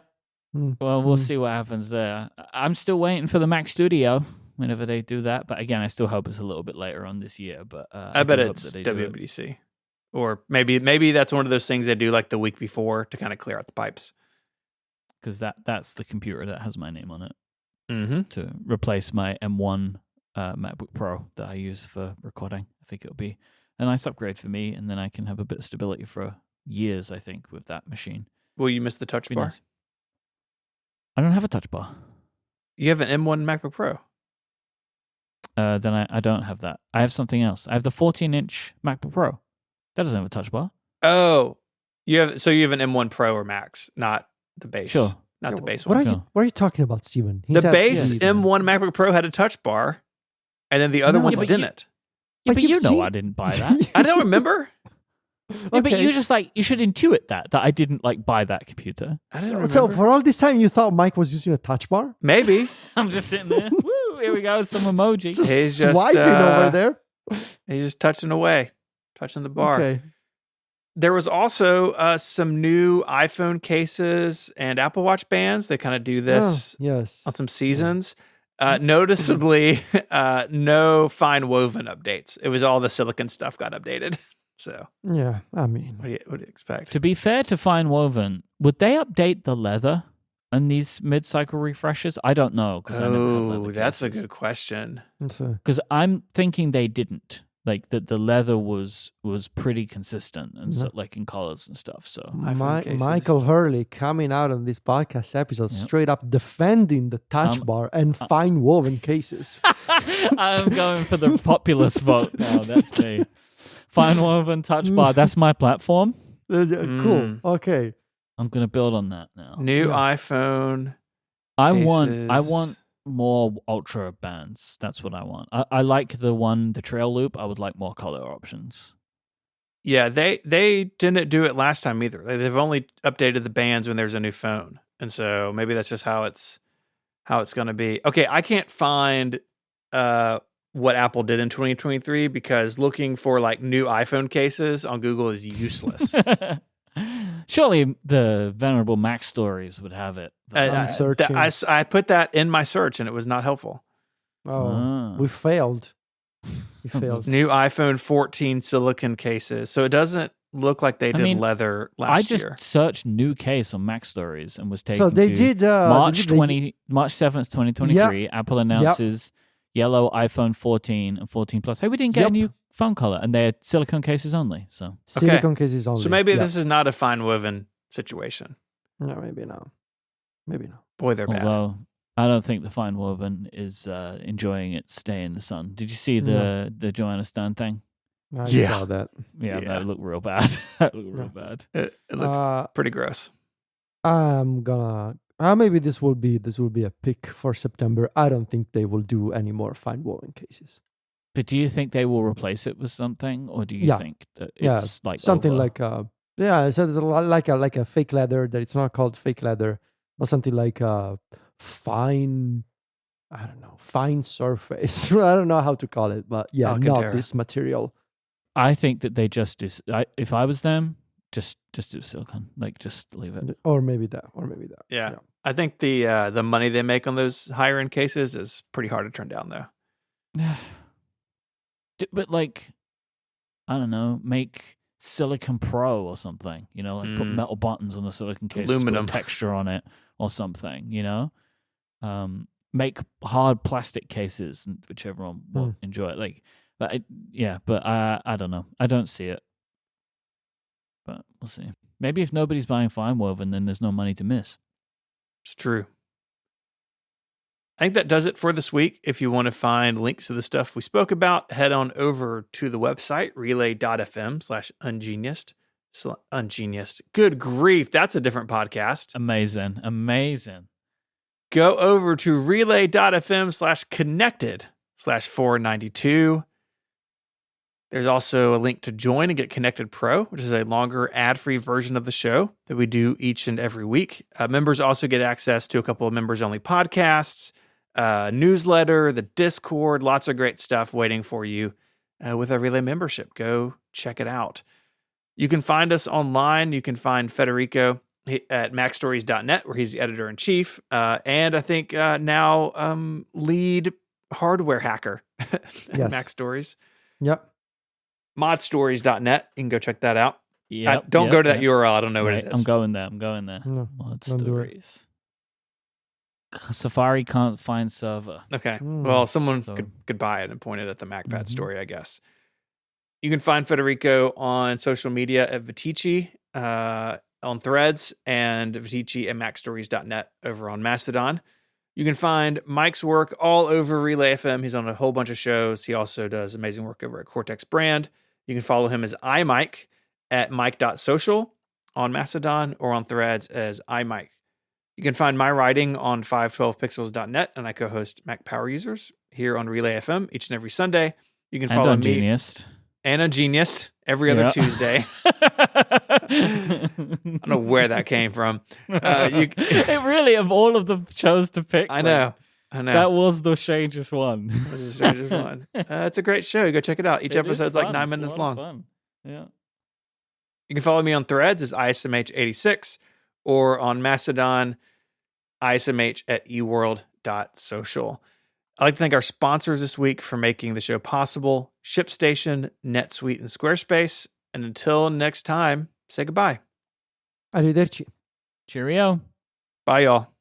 Well, we'll see what happens there. I'm still waiting for the Mac Studio whenever they do that. But again, I still hope it's a little bit later on this year. But I bet it's WWDC. Or maybe that's one of those things they do like the week before to kind of clear out the pipes. Because that's the computer that has my name on it. Mm-hmm. To replace my M1 MacBook Pro that I use for recording. I think it'll be a nice upgrade for me, and then I can have a bit of stability for years, I think, with that machine. Will you miss the touch bar? Nice. I don't have a touch bar. You have an M1 MacBook Pro. Then I don't have that. I have something else. I have the 14-inch MacBook Pro. That doesn't have a touch bar. Oh, you have an M1 Pro or Max, not the base. Sure. Not the base what one. What are you talking about, Stephen? The base M1 MacBook Pro had a touch bar, and then the other ones didn't. Yeah, but you know I didn't buy that. I don't remember. Yeah, but you just you should intuit that I didn't buy that computer. I didn't remember. So for all this time, you thought Myke was using a touch bar? Maybe. I'm just sitting there. Woo! Here we go. Some emoji. He's just swiping over there. He's just touching away, touching the bar. Okay. There was also some new iPhone cases and Apple Watch bands. They kind of do this on some seasons. Noticeably, no fine woven updates. It was all the silicon stuff got updated. So yeah, I mean, what do you expect? To be fair to fine woven, would they update the leather on these mid-cycle refreshes? I don't know. That's a good question. Because I'm thinking they didn't. That the leather was pretty consistent and so, in colors and stuff. So Michael Hurley coming out on this podcast episode straight up defending the touch bar and fine woven cases. I'm going for the populist vote now. That's me. Fine woven touch bar. That's my platform. Cool. Okay. I'm gonna build on that now. New iPhone. I want more ultra bands. That's what I want. I like the trail loop. I would like more color options. Yeah, they didn't do it last time either. They've only updated the bands when there's a new phone, and so maybe that's just how it's going to be. Okay, I can't find what Apple did in 2023 because looking for new iPhone cases on Google is useless. Surely the venerable Mac stories would have it. I put that in my search and it was not helpful. We failed. New iPhone 14 silicon cases. So it doesn't look like they did leather last year. I just searched new case on Mac stories and was taken so they to did, March 7th, 2023. Apple announces yellow iPhone 14 and 14 Plus. Hey, we didn't get a new phone color, and they're silicone cases only. So silicone cases only. So maybe this is not a fine woven situation. No, maybe not. Boy, they're bad. Although I don't think the fine woven is enjoying its stay in the sun. Did you see the Joanna Stern thing? I saw that. Yeah, that looked real bad. It looked pretty gross. I'm gonna. Maybe this will be a pick for September. I don't think they will do any more fine woven cases. But do you think they will replace it with something, or do you think that it's something over? so there's a lot like a fake leather that it's not called fake leather, but something like a fine surface. I don't know how to call it, but not this material. I think that they just do. If I was them, just do silicone, just leave it, or maybe that. Yeah. I think the money they make on those higher end cases is pretty hard to turn down, though. But I don't know, make Silicon Pro or something. Put metal buttons on the silicon case, aluminum put texture on it or something. Make hard plastic cases, which everyone will enjoy. But I don't know. I don't see it. But we'll see. Maybe if nobody's buying fine woven, then there's no money to miss. It's true. I think that does it for this week. If you want to find links to the stuff we spoke about, head on over to the website, relay.fm/ungeniused. Ungeniused. Good grief. That's a different podcast. Amazing. Go over to relay.fm/connected/492. There's also a link to join and get Connected Pro, which is a longer ad-free version of the show that we do each and every week. Members also get access to a couple of members-only podcasts, newsletter, the Discord, lots of great stuff waiting for you with a Relay membership. Go check it out. You can find us online. You can find Federico at macstories.net, where he's the editor-in-chief, and I think now lead hardware hacker at Yes. Mac Stories. Yep. Modstories.net. You can go check that out. Yep, Don't go to that yep. URL. I don't know what Right, it is. I'm going there. No, Mod don't do it. Stories. Safari can't find server. Okay. Well, someone So- could buy it and point it at the MacPad Mhm. story, I guess. You can find Federico on social media at Vitici on Threads, and Vitici at MacStories.net over on Mastodon. You can find Myke's work all over Relay FM. He's on a whole bunch of shows. He also does amazing work over at Cortex Brand. You can follow him as iMyke at myke.social on Mastodon, or on Threads as iMyke. You can find my writing on 512pixels.net, and I co-host Mac Power Users here on Relay FM each and every Sunday. You can And follow on me Genius. and on Genius every other Yeah. Tuesday. I don't know where that came from. It really, of all of the shows to pick, I know. that was the strangest one. This is the strangest one. It's a great show. Go check it out. Each It is episode's like fun. 9 It's a minutes lot of long. fun. Yeah. You can follow me on Threads as ISMH86, or on Mastodon, ISMH at eworld.social. I'd like to thank our sponsors this week for making the show possible: ShipStation, NetSuite, and Squarespace. And until next time, say goodbye. Arrivederci. Cheerio. Bye, y'all.